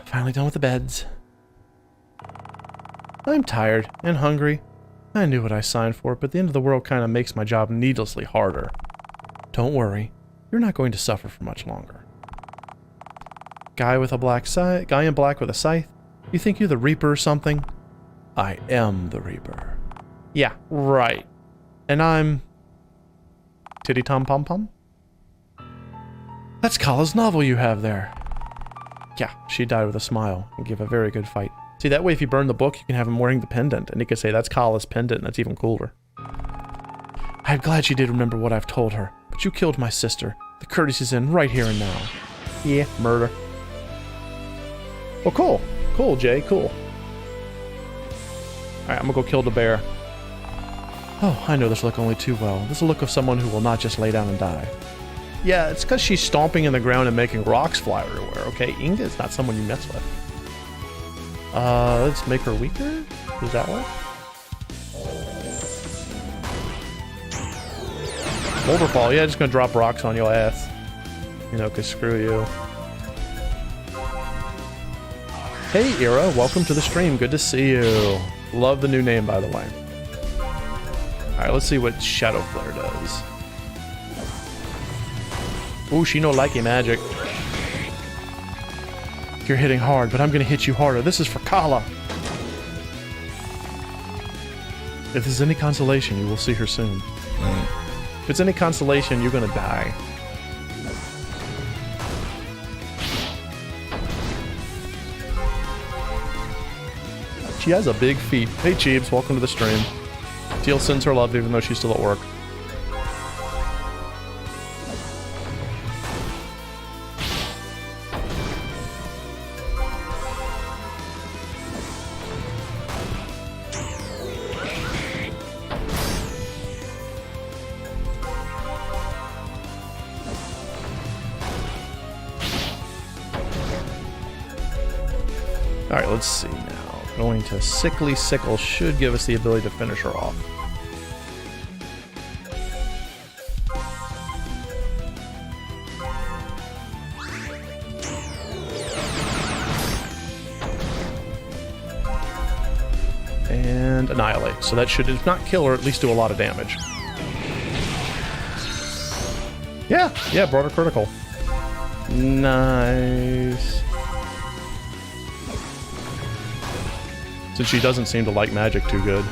Finally done with the beds. I'm tired and hungry. I knew what I signed for, but the end of the world kind of makes my job needlessly harder. Don't worry, you're not going to suffer for much longer. Guy in black with a scythe? You think you're the Reaper or something? I am the Reaper. Yeah, right. And I'm... Titty Tom Pom Pom? That's Kala's novel you have there. Yeah, she died with a smile and gave a very good fight. See, that way if you burn the book, you can have him wearing the pendant, and you can say that's Kala's pendant, and that's even cooler. I'm glad she did remember what I've told her, but you killed my sister. The courtesy's in right here and now. Yeah, murder. Well, cool. Cool, Jay, cool. Alright, I'm gonna go kill the bear. Oh, I know this look only too well. This is a look of someone who will not just lay down and die. Yeah, it's because she's stomping in the ground and making rocks fly everywhere, okay? Inga is not someone you mess with. Let's make her weaker? Does that work? Boulder Fall, yeah, just gonna drop rocks on your ass. You know, cause screw you. Hey, Ira, welcome to the stream. Good to see you. Love the new name, by the way. Alright, let's see what Shadow Flare does. Ooh, she no likey magic. You're hitting hard, but I'm gonna hit you harder. This is for Kala. If this is any consolation, you will see her soon. If it's any consolation, you're gonna die. She has a big feet. Hey, Cheebs, welcome to the stream. Teal sends her love even though she's still at work. Alright, let's see now. Going to Sickly Sickle should give us the ability to finish her off. And Annihilate. So that should, if not kill her, at least do a lot of damage. Yeah, brought her critical. Nice. Since she doesn't seem to like magic too good.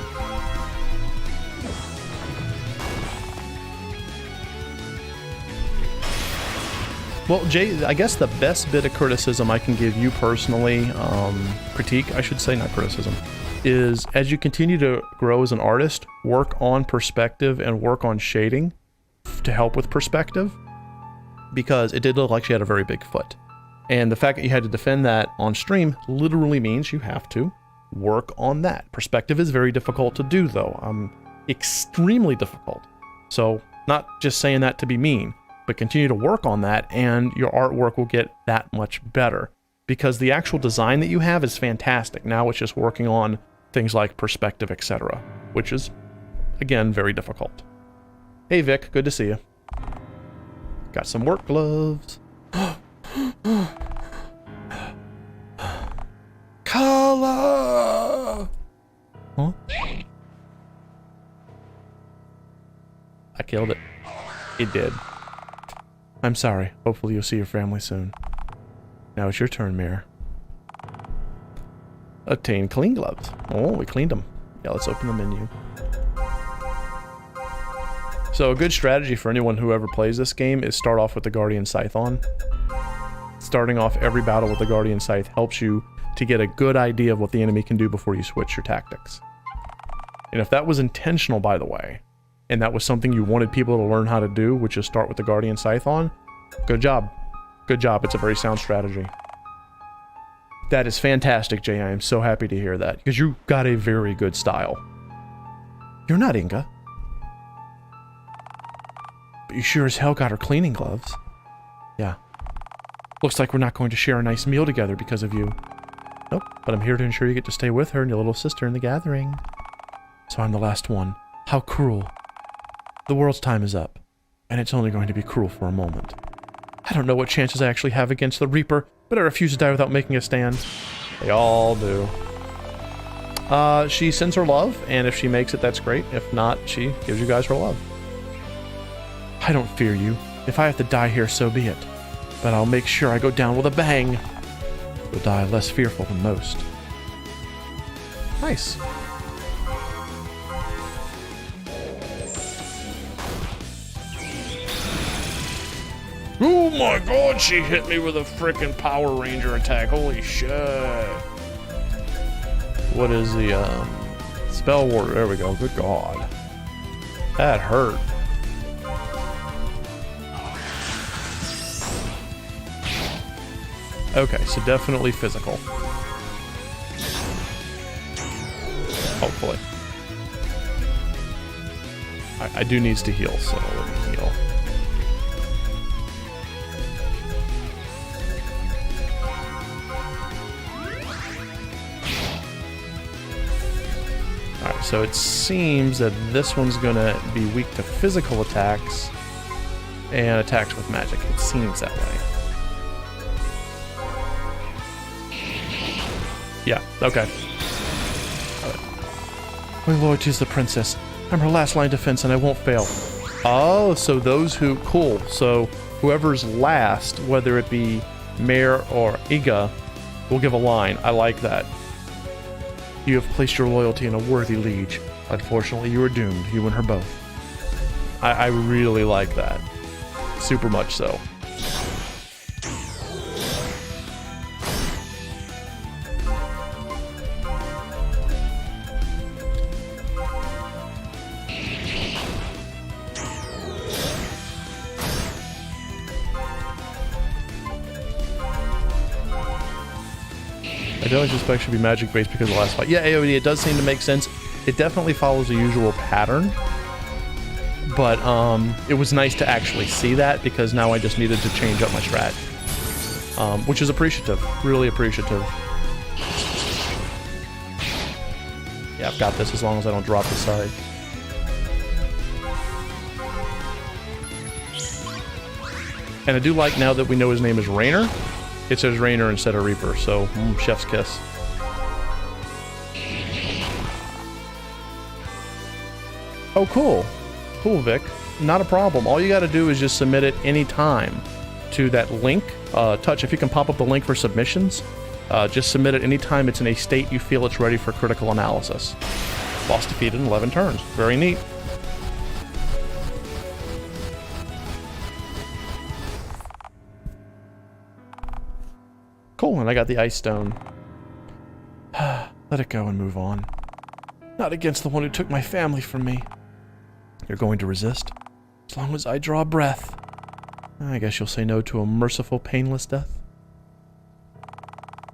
Well, Jay, I guess the best bit of criticism I can give you personally, critique, I should say, not criticism, is as you continue to grow as an artist, work on perspective and work on shading to help with perspective, because it did look like she had a very big foot. And the fact that you had to defend that on stream literally means you have to work on that. Perspective is very difficult to do, though. Extremely difficult. So, not just saying that to be mean, but continue to work on that, and your artwork will get that much better. Because the actual design that you have is fantastic. Now it's just working on things like perspective, etc., which is, again, very difficult. Hey, Vic, good to see you. Got some work gloves. Kala! Huh? I killed it. It did. I'm sorry. Hopefully you'll see your family soon. Now it's your turn, Mirror. Obtain clean gloves. Oh, we cleaned them. Yeah, let's open the menu. So a good strategy for anyone who ever plays this game is start off with the Guardian Scythe on. Starting off every battle with the Guardian Scythe helps you to get a good idea of what the enemy can do before you switch your tactics. And if that was intentional, by the way, and that was something you wanted people to learn how to do, which is start with the Guardian Scythe on, good job. Good job. It's a very sound strategy. That is fantastic, Jay. I am so happy to hear that, because you got a very good style. You're not Inga. But you sure as hell got her cleaning gloves. Yeah. Looks like we're not going to share a nice meal together because of you. Nope, but I'm here to ensure you get to stay with her and your little sister in the gathering. So I'm the last one. How cruel. The world's time is up, and it's only going to be cruel for a moment. I don't know what chances I actually have against the Reaper, but I refuse to die without making a stand. They all do. She sends her love, and if she makes it, that's great. If not, she gives you guys her love. I don't fear you. If I have to die here, so be it. But I'll make sure I go down with a bang. You'll die less fearful than most. Nice. Oh my god, she hit me with a frickin' Power Ranger attack. Holy shit. What is the, Spell Ward? There we go. Good god. That hurt. Okay, so definitely physical. Hopefully. I do need to heal, so let me heal. Alright, so it seems that this one's gonna be weak to physical attacks and attacks with magic. It seems that way. Yeah, okay. My loyalty is the princess. I'm her last line of defense and I won't fail. Oh, so those who... Cool. So whoever's last, whether it be Mare or Iga, will give a line. I like that. You have placed your loyalty in a worthy liege. Unfortunately, you are doomed, you and her both. I really like that. Super much so. I don't suspect should be magic based because of the last fight. Yeah, AOD, it does seem to make sense. It definitely follows the usual pattern. But it was nice to actually see that because now I just needed to change up my strat. Which is appreciative. Really appreciative. Yeah, I've got this as long as I don't drop the side. And I do like now that we know his name is Rainer. It says Rainer instead of Reaper, so chef's kiss. Oh, cool. Cool, Vic. Not a problem. All you got to do is just submit it anytime to that link. Touch, if you can pop up the link for submissions, just submit it anytime it's in a state you feel it's ready for critical analysis. Boss defeated in 11 turns. Very neat. Cool, and I got the ice stone. Let it go and move on. Not against the one who took my family from me. You're going to resist? As long as I draw breath. I guess you'll say no to a merciful, painless death.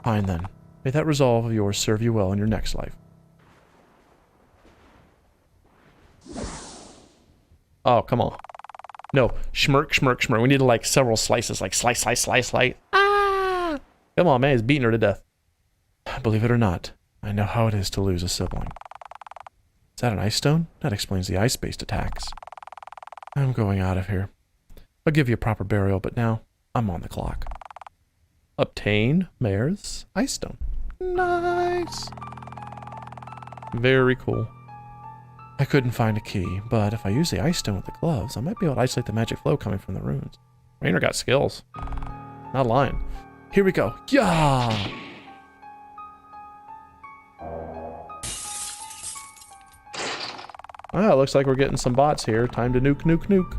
Fine then. May that resolve of yours serve you well in your next life. Oh, come on. No, schmirk, schmirk, schmirk. We need like several slices, like slice, slice, slice, slice. Ah! Come on, man, he's beating her to death. Believe it or not, I know how it is to lose a sibling. Is that an ice stone? That explains the ice-based attacks. I'm going out of here. I'll give you a proper burial, but now I'm on the clock. Obtain Mare's ice stone. Nice! Very cool. I couldn't find a key, but if I use the ice stone with the gloves, I might be able to isolate the magic flow coming from the runes. Rainer got skills. Not lying. Here we go. Yeah! Ah, looks like we're getting some bots here. Time to nuke, nuke, nuke.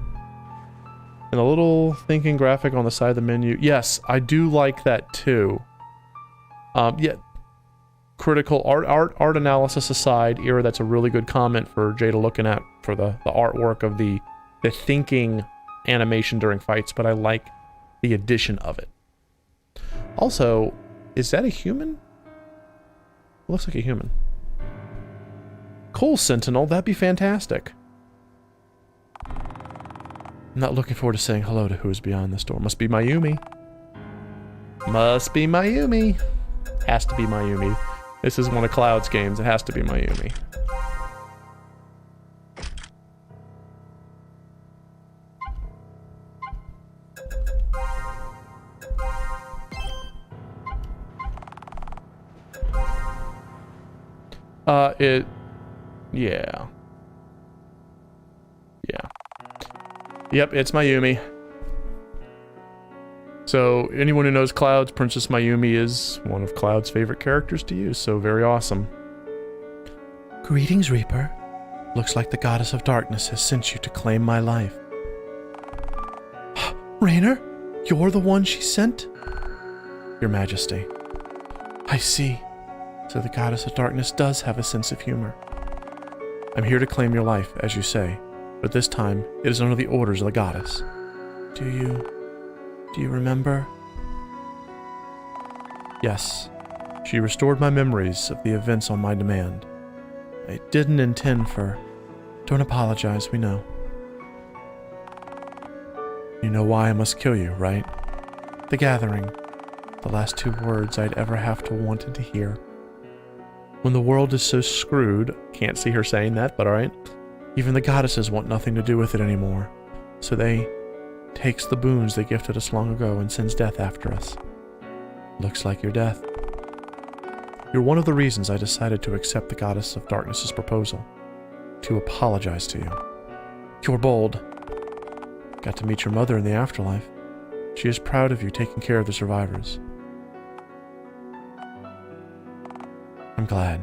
And a little thinking graphic on the side of the menu. Yes, I do like that too. Yeah. Critical art analysis aside, Ira, that's a really good comment for Jay to looking at for the artwork of the thinking animation during fights, but I like the addition of it. Also, is that a human? Looks like a human. Cool, Sentinel, that'd be fantastic. I'm not looking forward to saying hello to who is beyond this door. Must be Mayumi. Must be Mayumi. Has to be Mayumi. This is one of Cloud's games. It has to be Mayumi. Yeah. Yeah. Yep, it's Mayumi. So, anyone who knows Cloud's, Princess Mayumi is one of Cloud's favorite characters to use, so very awesome. Greetings, Reaper. Looks like the Goddess of Darkness has sent you to claim my life. Rainer? You're the one she sent? Your Majesty. I see. So the Goddess of Darkness does have a sense of humor. I'm here to claim your life, as you say, but this time it is under the orders of the Goddess. Do you remember? Yes. She restored my memories of the events on my demand. I didn't intend for Don't apologize, we know. You know why I must kill you, right? The gathering. The last 2 words I'd ever have to wanted to hear. When the world is so screwed, can't see her saying that, but alright. Even the goddesses want nothing to do with it anymore. So they takes the boons they gifted us long ago and sends death after us. Looks like your death. You're one of the reasons I decided to accept the Goddess of Darkness's proposal. To apologize to you. You're bold. Got to meet your mother in the afterlife. She is proud of you taking care of the survivors. I'm glad.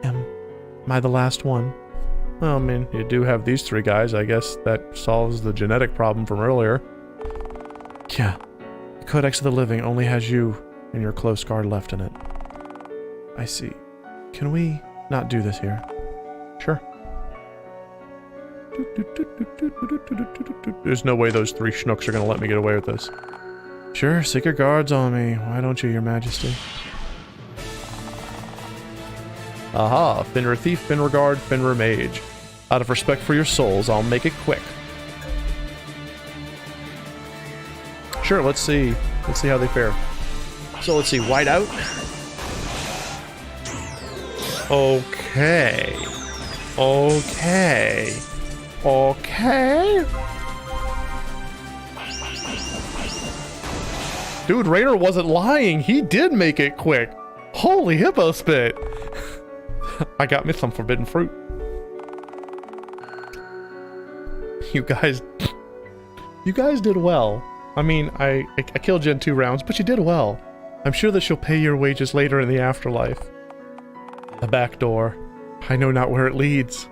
Am I the last one? Well, I mean, you do have these 3 guys. I guess that solves the genetic problem from earlier. Yeah. The Codex of the Living only has you and your close guard left in it. I see. Can we not do this here? Sure. There's no way those 3 schnooks are going to let me get away with this. Sure, stick your guards on me. Why don't you, your majesty? Aha, Finra Thief, Finra Guard, Finra Mage. Out of respect for your souls, I'll make it quick. Sure, let's see. Let's see how they fare. So let's see, white out. Okay. Okay. Okay. Dude, Rainer wasn't lying. He did make it quick. Holy hippo spit. I got me some forbidden fruit. You guys did well. I mean, I killed you in 2 rounds, but you did well. I'm sure that she'll pay your wages later in the afterlife. The back door. I know not where it leads.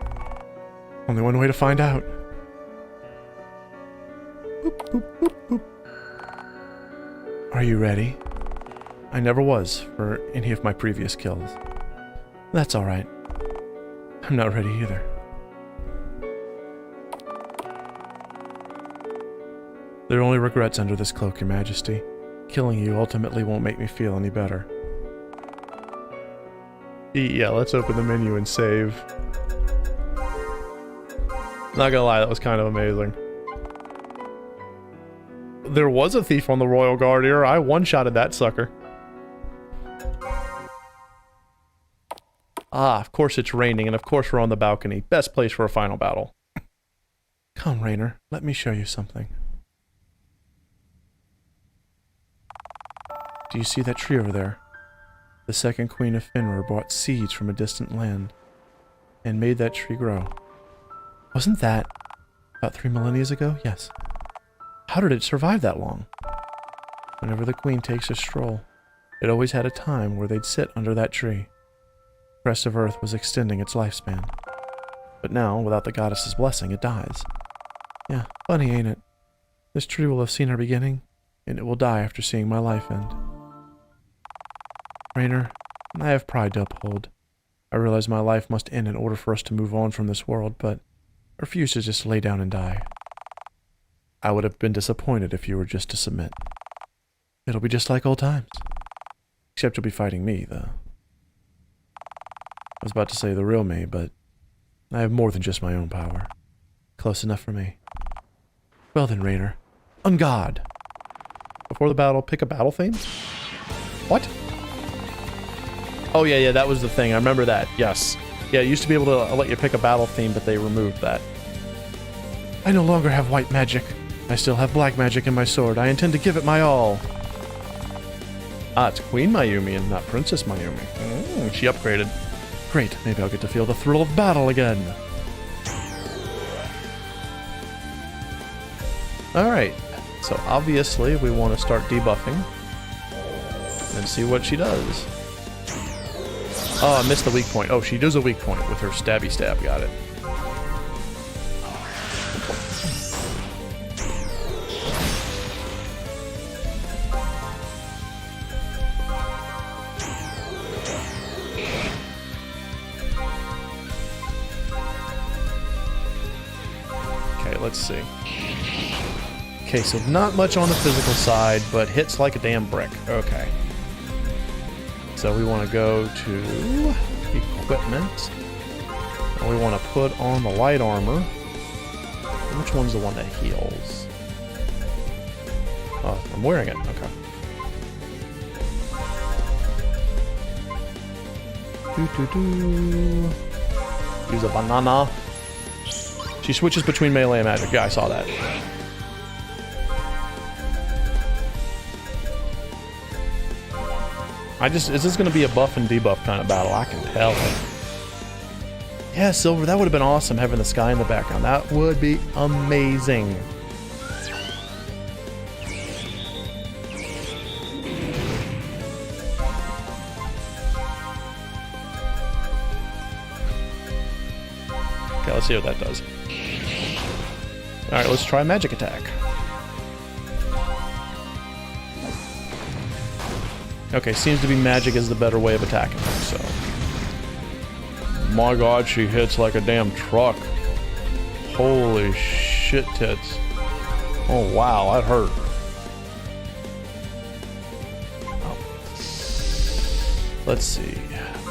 Only one way to find out. Boop, boop, boop, boop. Are you ready? I never was for any of my previous kills. That's alright. I'm not ready either. There are only regrets under this cloak, Your Majesty. Killing you ultimately won't make me feel any better. Yeah, let's open the menu and save. Not gonna lie, that was kind of amazing. There was a thief on the Royal Guard here. I one-shotted that sucker. Ah, of course it's raining, and of course we're on the balcony. Best place for a final battle. Come, Rainer. Let me show you something. Do you see that tree over there? The second queen of Finra brought seeds from a distant land and made that tree grow. Wasn't that about 3 millennia ago? Yes. How did it survive that long? Whenever the queen takes a stroll, it always had a time where they'd sit under that tree. The crest of earth was extending its lifespan. But now, without the goddess's blessing, it dies. Yeah, funny, ain't it? This tree will have seen our beginning, and it will die after seeing my life end. Rainer, I have pride to uphold. I realize my life must end in order for us to move on from this world, but I refuse to just lay down and die. I would have been disappointed if you were just to submit. It'll be just like old times. Except you'll be fighting me, though. I was about to say the real me, but I have more than just my own power. Close enough for me. Well then, Rainer. On God! Before the battle, pick a battle theme? What? Oh yeah, that was the thing. I remember that. Yes. Yeah, it used to be able to let you pick a battle theme, but they removed that. I no longer have white magic. I still have black magic in my sword. I intend to give it my all. Ah, it's Queen Mayumi and not Princess Mayumi. She upgraded. Great, maybe I'll get to feel the thrill of battle again. Alright, so obviously we want to start debuffing and see what she does. Oh, I missed the weak point. Oh, she does a weak point with her stabby stab. Got it. Okay, let's see. Okay, so not much on the physical side, but hits like a damn brick. Okay. So we want to go to equal. equipment. And we want to put on the light armor. Which one's the one that heals? Oh, I'm wearing it. Okay. Use a banana. She switches between melee and magic. Yeah, I saw that. Is this going to be a buff and debuff kind of battle? I can tell. Yeah, Silver, that would have been awesome having the sky in the background. That would be amazing. Okay, let's see what that does. Alright, let's try magic attack. Okay, seems to be magic is the better way of attacking him, so. My god, she hits like a damn truck. Holy shit tits. Oh wow, that hurt. Oh. Let's see.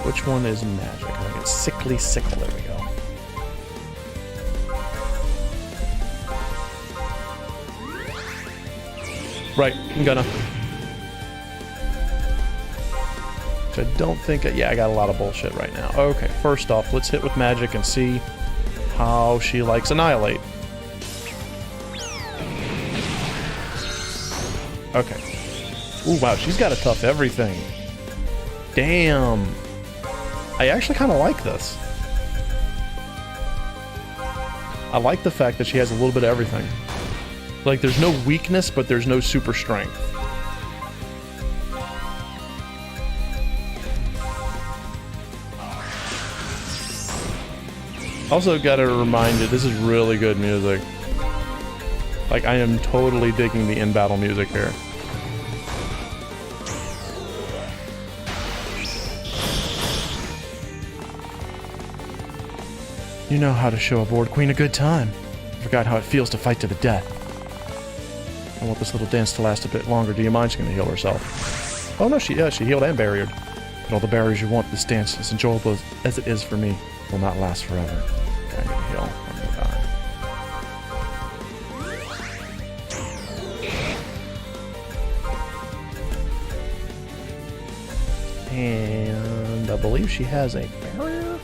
Which one is magic? I think it's sickly sickle. There we go. Right, I'm gonna. I don't think... yeah, I got a lot of bullshit right now. Okay, first off, let's hit with magic and see how she likes Annihilate. Okay. Ooh, wow, she's got a tough everything. Damn. I actually kind of like this. I like the fact that she has a little bit of everything. Like, there's no weakness, but there's no super strength. Also gotta remind you, this is really good music. Like, I am totally digging the in-battle music here. You know how to show a bored queen a good time. I forgot how it feels to fight to the death. I want this little dance to last a bit longer. Do you mind? She's gonna heal herself. Oh no, she healed and barriered. Put all the barriers you want. This dance, as enjoyable as it is for me, will not last forever. Okay, I'm gonna heal. I'm gonna die. And I believe she has a barrier?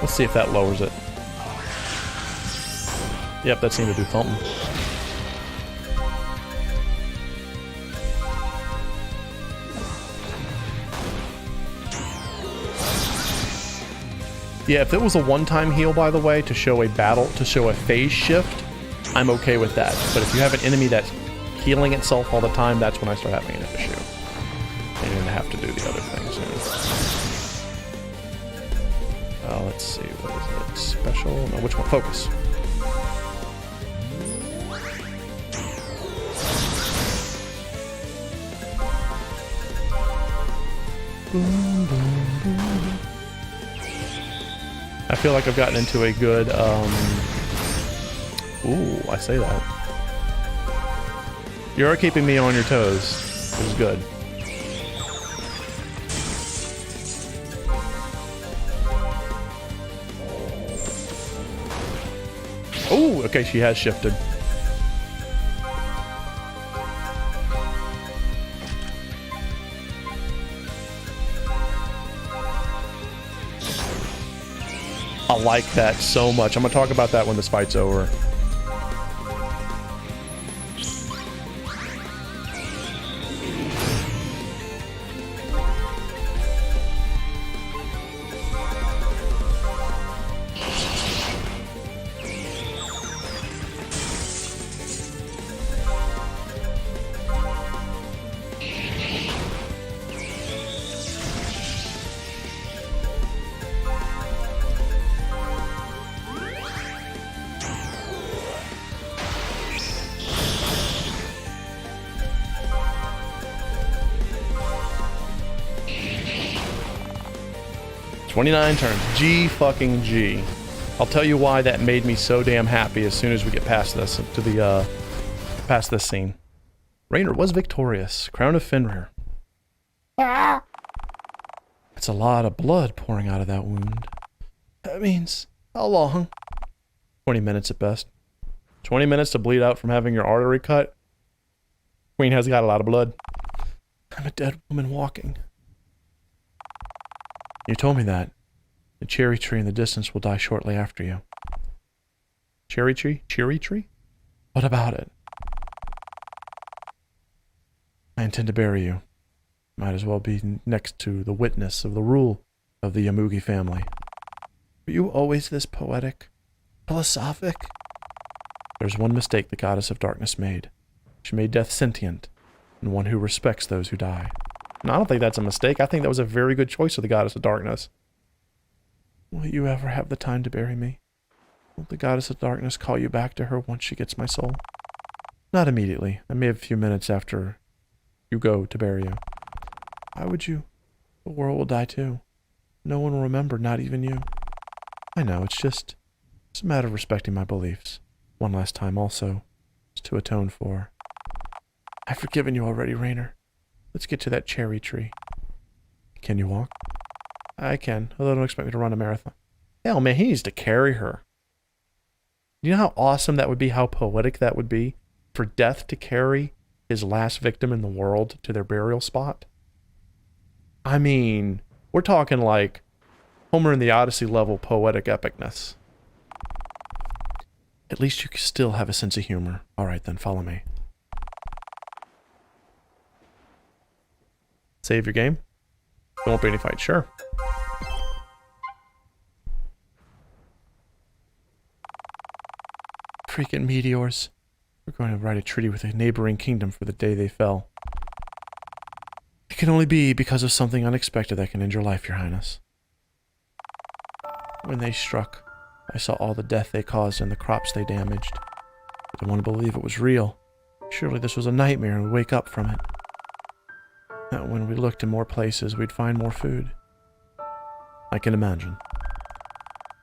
Let's see if that lowers it. Yep, that seemed to do something. Yeah, if it was a one-time heal, by the way, to show a phase shift, I'm okay with that. But if you have an enemy that's healing itself all the time, that's when I start having an issue. And you're gonna have to do the other thing soon. Let's see, what is it? Special? No, which one? Focus. Boom, boom, boom. I feel like I've gotten into a good, ooh, I say that. You are keeping me on your toes, which is good. Oh, okay, she has shifted. I like that so much. I'm gonna talk about that when this fight's over. "29 turns. G fucking G." I'll tell you why that made me so damn happy as soon as we get past this, to the, past this scene. Raynor was victorious. Crown of Fenrir. That's a lot of blood pouring out of that wound. That means, how long? 20 minutes at best. 20 minutes to bleed out from having your artery cut? Queen has got a lot of blood. I'm a dead woman walking. You told me that. The cherry tree in the distance will die shortly after you. Cherry tree? Cherry tree? What about it? I intend to bury you. Might as well be next to the witness of the rule of the Yamugi family. Were you always this poetic? Philosophic? There's one mistake the goddess of darkness made. She made death sentient, and one who respects those who die. No, I don't think that's a mistake. I think that was a very good choice of the goddess of darkness. Will you ever have the time to bury me? Will the goddess of darkness call you back to her once she gets my soul? Not immediately. I may have a few minutes after you go to bury you. Why would you? The world will die too. No one will remember, not even you. I know, it's a matter of respecting my beliefs. One last time also, is to atone for. I've forgiven you already, Rainer. Let's get to that cherry tree. Can you walk? I can, although don't expect me to run a marathon. Hell, man, he needs to carry her. You know how awesome that would be, how poetic that would be? For Death to carry his last victim in the world to their burial spot? I mean, we're talking like Homer in the Odyssey level poetic epicness. At least you still have a sense of humor. Alright then, follow me. Save your game? There won't be any fight, sure. Freaking meteors. We're going to write a treaty with a neighboring kingdom for the day they fell. It can only be because of something unexpected that can end your life, Your Highness. When they struck, I saw all the death they caused and the crops they damaged. I didn't want to believe it was real. Surely this was a nightmare and we'd wake up from it. That when we looked in more places, we'd find more food. I can imagine.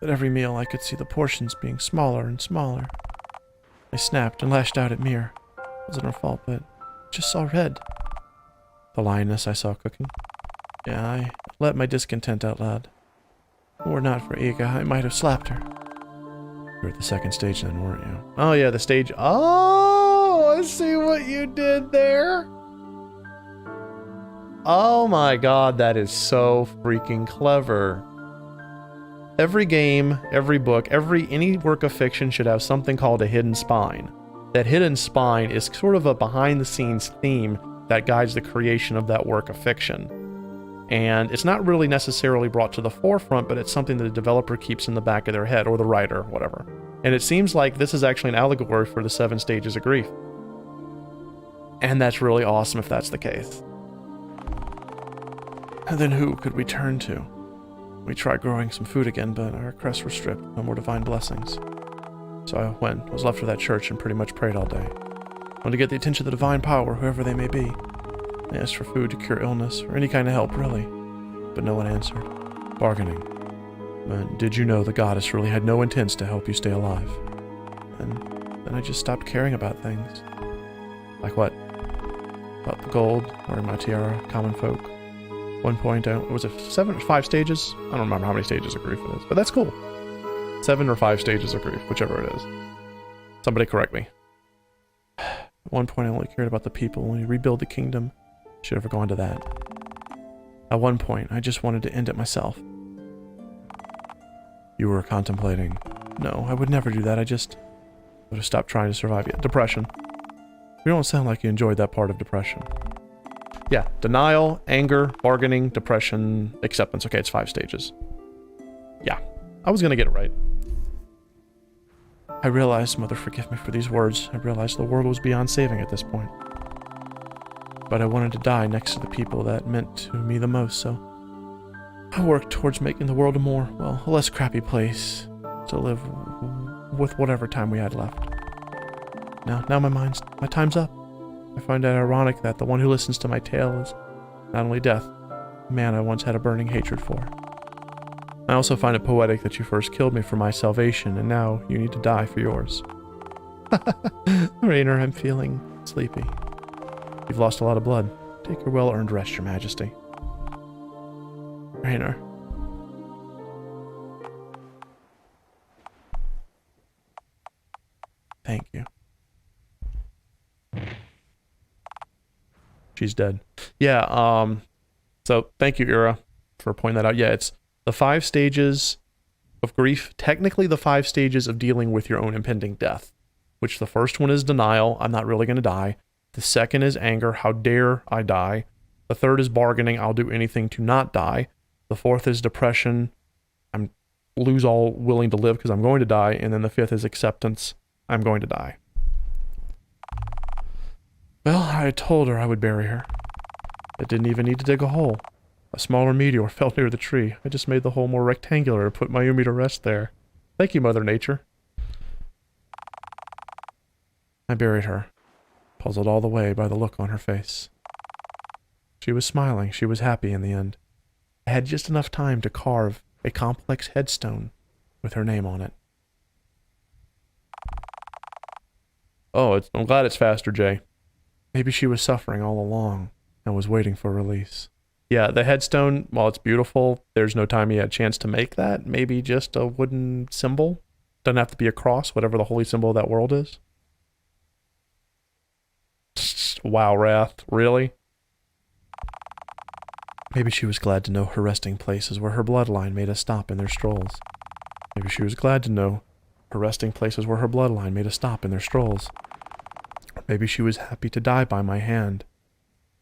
At every meal, I could see the portions being smaller and smaller. I snapped and lashed out at Mir. It wasn't her fault, but I just saw red. The lioness I saw cooking. Yeah, I let my discontent out loud. Were it not for Iga, I might have slapped her. You were at the second stage then, weren't you? Oh yeah, the stage. Oh, I see what you did there. Oh my god, that is so freaking clever. Every game, every book, any work of fiction should have something called a hidden spine. That hidden spine is sort of a behind-the-scenes theme that guides the creation of that work of fiction. And it's not really necessarily brought to the forefront, but it's something that the developer keeps in the back of their head, or the writer, whatever. And it seems like this is actually an allegory for the 7 stages of grief. And that's really awesome if that's the case. And then who could we turn to? We tried growing some food again, but our crests were stripped. No more divine blessings. So I was left to that church and pretty much prayed all day. Wanted to get the attention of the divine power, whoever they may be. I asked for food to cure illness, or any kind of help, really. But no one answered. Bargaining. But did you know the goddess really had no intents to help you stay alive? And then I just stopped caring about things. Like what? About the gold, wearing my tiara, common folk. One point, was it 7 or 5 stages? I don't remember how many stages of grief it is, but that's cool. 7 or 5 stages of grief, whichever it is. Somebody correct me. At one point, I only cared about the people. When we rebuild the kingdom, should have gone to that. At one point, I just wanted to end it myself. You were contemplating. No, I would never do that. I just would have stopped trying to survive yet. Depression. You don't sound like you enjoyed that part of depression. Yeah, denial, anger, bargaining, depression, acceptance. Okay, it's 5 stages. Yeah, I was gonna get it right. I realized, Mother, forgive me for these words, I realized the world was beyond saving at this point. But I wanted to die next to the people that meant to me the most, so I worked towards making the world a less crappy place to live with whatever time we had left. Now my time's up. I find it ironic that the one who listens to my tale is not only death, a man I once had a burning hatred for. I also find it poetic that you first killed me for my salvation, and now you need to die for yours. Rainer, I'm feeling sleepy. You've lost a lot of blood. Take your well-earned rest, Your Majesty. Rainer. Thank you. She's dead. Yeah, so thank you, Ira, for pointing that out. Yeah, it's the 5 stages of grief. Technically, the 5 stages of dealing with your own impending death, which the first one is denial. I'm not really going to die. The second is anger. How dare I die? The third is bargaining. I'll do anything to not die. The fourth is depression. I'm lose all willing to live because I'm going to die. And then the fifth is acceptance. I'm going to die. Well, I told her I would bury her. I didn't even need to dig a hole. A smaller meteor fell near the tree. I just made the hole more rectangular to put Mayumi to rest there. Thank you, Mother Nature. I buried her, puzzled all the way by the look on her face. She was smiling. She was happy in the end. I had just enough time to carve a complex headstone with her name on it. Oh, I'm glad it's faster, Jay. Maybe she was suffering all along and was waiting for release. Yeah, the headstone, while it's beautiful, there's no time you had a chance to make that. Maybe just a wooden symbol. Doesn't have to be a cross, whatever the holy symbol of that world is. Wow, Wrath. Really? Maybe she was glad to know her resting place is where her bloodline made a stop in their strolls. Maybe she was glad to know her resting place is where her bloodline made a stop in their strolls. Or maybe she was happy to die by my hand.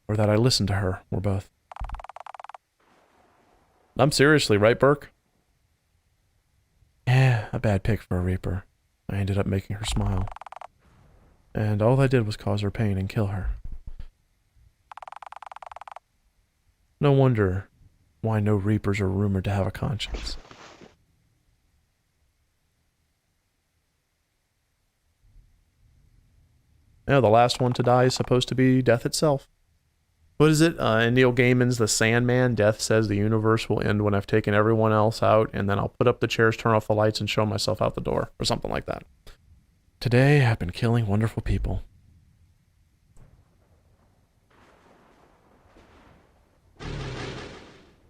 Or that I listened to her, or both. I'm seriously, right, Burke? Yeah, a bad pick for a Reaper. I ended up making her smile. And all I did was cause her pain and kill her. No wonder why no Reapers are rumored to have a conscience. Yeah, the last one to die is supposed to be death itself. What is it? In Neil Gaiman's The Sandman, death says the universe will end when I've taken everyone else out, and then I'll put up the chairs, turn off the lights, and show myself out the door, or something like that. Today, I've been killing wonderful people.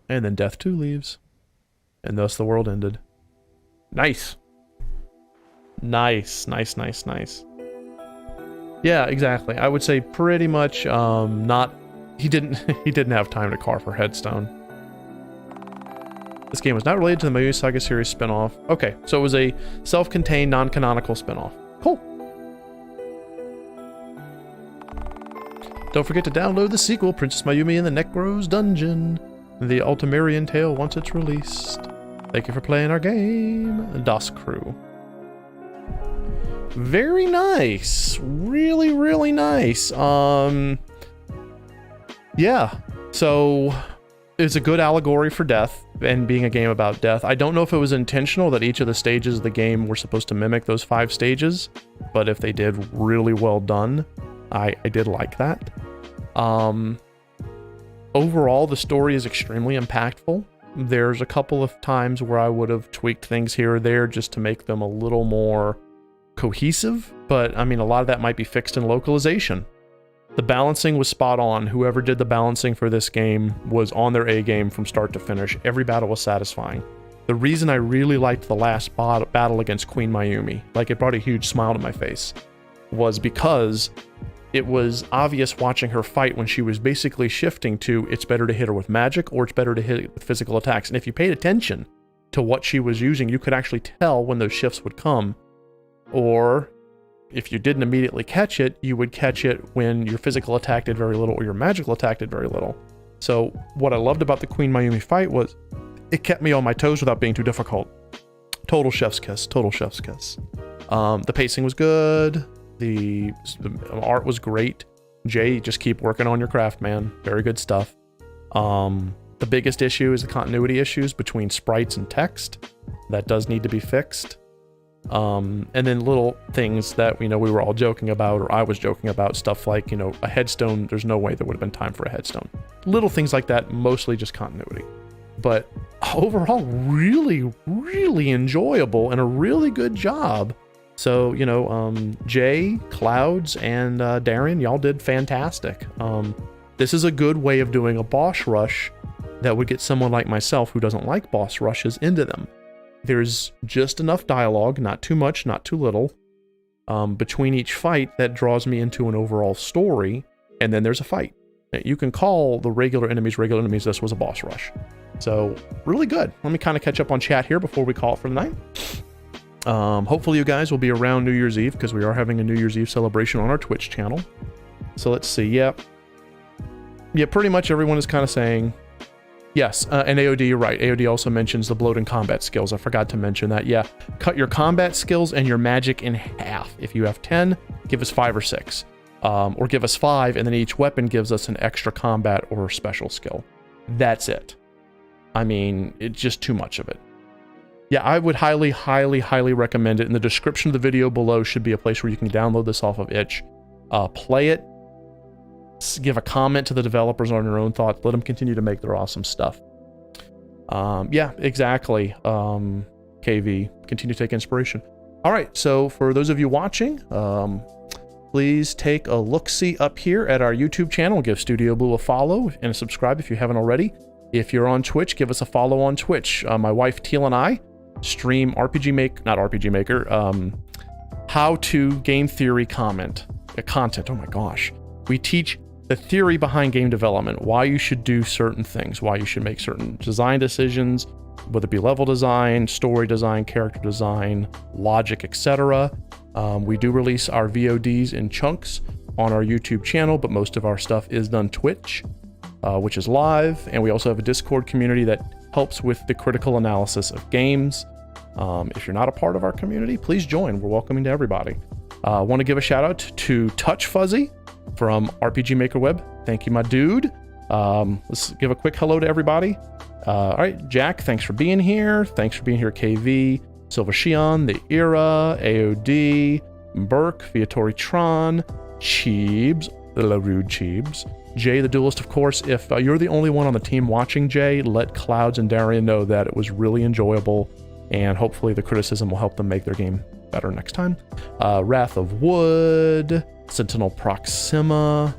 And then death too leaves. And thus the world ended. Nice. Nice, nice, nice, nice. Yeah, exactly. I would say pretty much not... He didn't have time to carve her headstone. This game was not related to the Mayumi Saga series spin-off. Okay, so it was a self-contained, non-canonical spin-off. Cool. Don't forget to download the sequel, Princess Mayumi in the Necro's Dungeon. The Altemirian Tale once it's released. Thank you for playing our game, Das Crew. Very nice. Really, really nice. Yeah, so it's a good allegory for death and being a game about death. I don't know if it was intentional that each of the stages of the game were supposed to mimic those 5 stages, but if they did, really well done. I did like that. Overall, the story is extremely impactful. There's a couple of times where I would have tweaked things here or there just to make them a little more cohesive, but I mean, a lot of that might be fixed in localization. The balancing was spot on. Whoever did the balancing for this game was on their A game from start to finish. Every battle was satisfying. The reason I really liked the last battle against Queen Mayumi, like it brought a huge smile to my face, was because it was obvious watching her fight when she was basically shifting to it's better to hit her with magic or it's better to hit it with physical attacks. And if you paid attention to what she was using, you could actually tell when those shifts would come. Or if you didn't immediately catch it, you would catch it when your physical attack did very little or your magical attack did very little. So what I loved about the Queen Mayumi fight was it kept me on my toes without being too difficult. Total chef's kiss. Total chef's kiss. The pacing was good. The art was great. Jay, just keep working on your craft, man. Very good stuff. The biggest issue is the continuity issues between sprites and text. That does need to be fixed. And then little things that, we were all joking about, or I was joking about, stuff like, a headstone, there's no way there would have been time for a headstone. Little things like that, mostly just continuity. But overall, really, really enjoyable and a really good job. So, Jay, Clouds, and Darren, y'all did fantastic. This is a good way of doing a boss rush that would get someone like myself who doesn't like boss rushes into them. There's just enough dialogue, not too much, not too little, between each fight that draws me into an overall story, and then there's a fight. You can call the regular enemies. This was a boss rush. So, really good. Let me kind of catch up on chat here before we call it for the night. Hopefully you guys will be around New Year's Eve, because we are having a New Year's Eve celebration on our Twitch channel. So let's see. Yeah, pretty much everyone is kind of saying yes. And AOD, you're right. AOD also mentions the bloat and combat skills. I forgot to mention that. Yeah, cut your combat skills and your magic in half. If you have 10, give us 5 or 6. Or give us 5, and then each weapon gives us an extra combat or special skill. That's it. I mean, it's just too much of it. Yeah, I would highly, highly, highly recommend it. In the description of the video below should be a place where you can download this off of itch. Play it. Give a comment to the developers on your own thoughts. Let them continue to make their awesome stuff. Yeah, exactly. KV, continue to take inspiration. All right, so for those of you watching, please take a look-see up here at our YouTube channel. Give Studio Blue a follow and a subscribe if you haven't already. If you're on Twitch, give us a follow on Twitch. My wife Teal and I stream how to game theory content. Oh my gosh. We teach the theory behind game development, why you should do certain things, why you should make certain design decisions, whether it be level design, story design, character design, logic, etc. We do release our VODs in chunks on our YouTube channel, but most of our stuff is done Twitch, which is live. And we also have a Discord community that helps with the critical analysis of games. If you're not a part of our community, please join. We're welcoming to everybody. I want to give a shout out to Touch Fuzzy from RPG Maker Web. Thank you, my dude. Let's give a quick hello to everybody. All right, Jack, thanks for being here. Thanks for being here, KV. Silver Shion, The Era, AOD, Burke, Viatori Tron, Cheebs, the Rude Cheebs, Jay the Duelist, of course. If you're the only one on the team watching, Jay, let Clouds and Darian know that it was really enjoyable, and hopefully the criticism will help them make their game better next time. Wrath of Wood, Sentinel Proxima.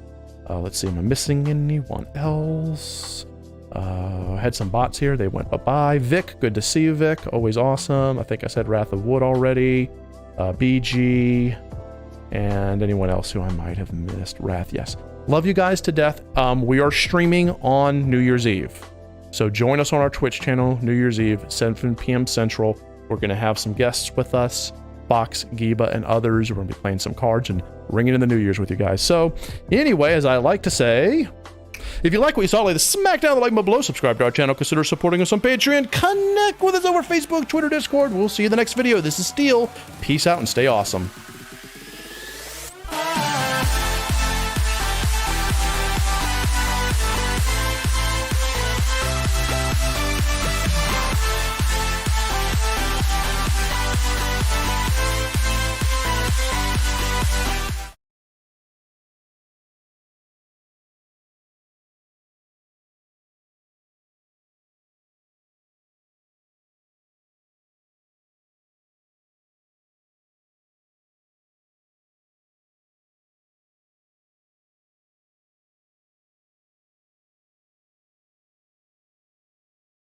Let's see, am I missing anyone else? I had some bots here. They went bye-bye. Vic, good to see you, Vic. Always awesome. I think I said Wrath of Wood already. BG. And anyone else who I might have missed. Wrath, yes. Love you guys to death. We are streaming on New Year's Eve. So join us on our Twitch channel, New Year's Eve, 7 p.m. Central. We're going to have some guests with us. Fox, Giba, and others. We're going to be playing some cards and ringing in the New Year's with you guys. So anyway, as I like to say, if you like what you saw, lay the smack down the like button below, subscribe to our channel, consider supporting us on Patreon, connect with us over Facebook, Twitter, Discord. We'll see you in the next video. This is Steel. Peace out and stay awesome.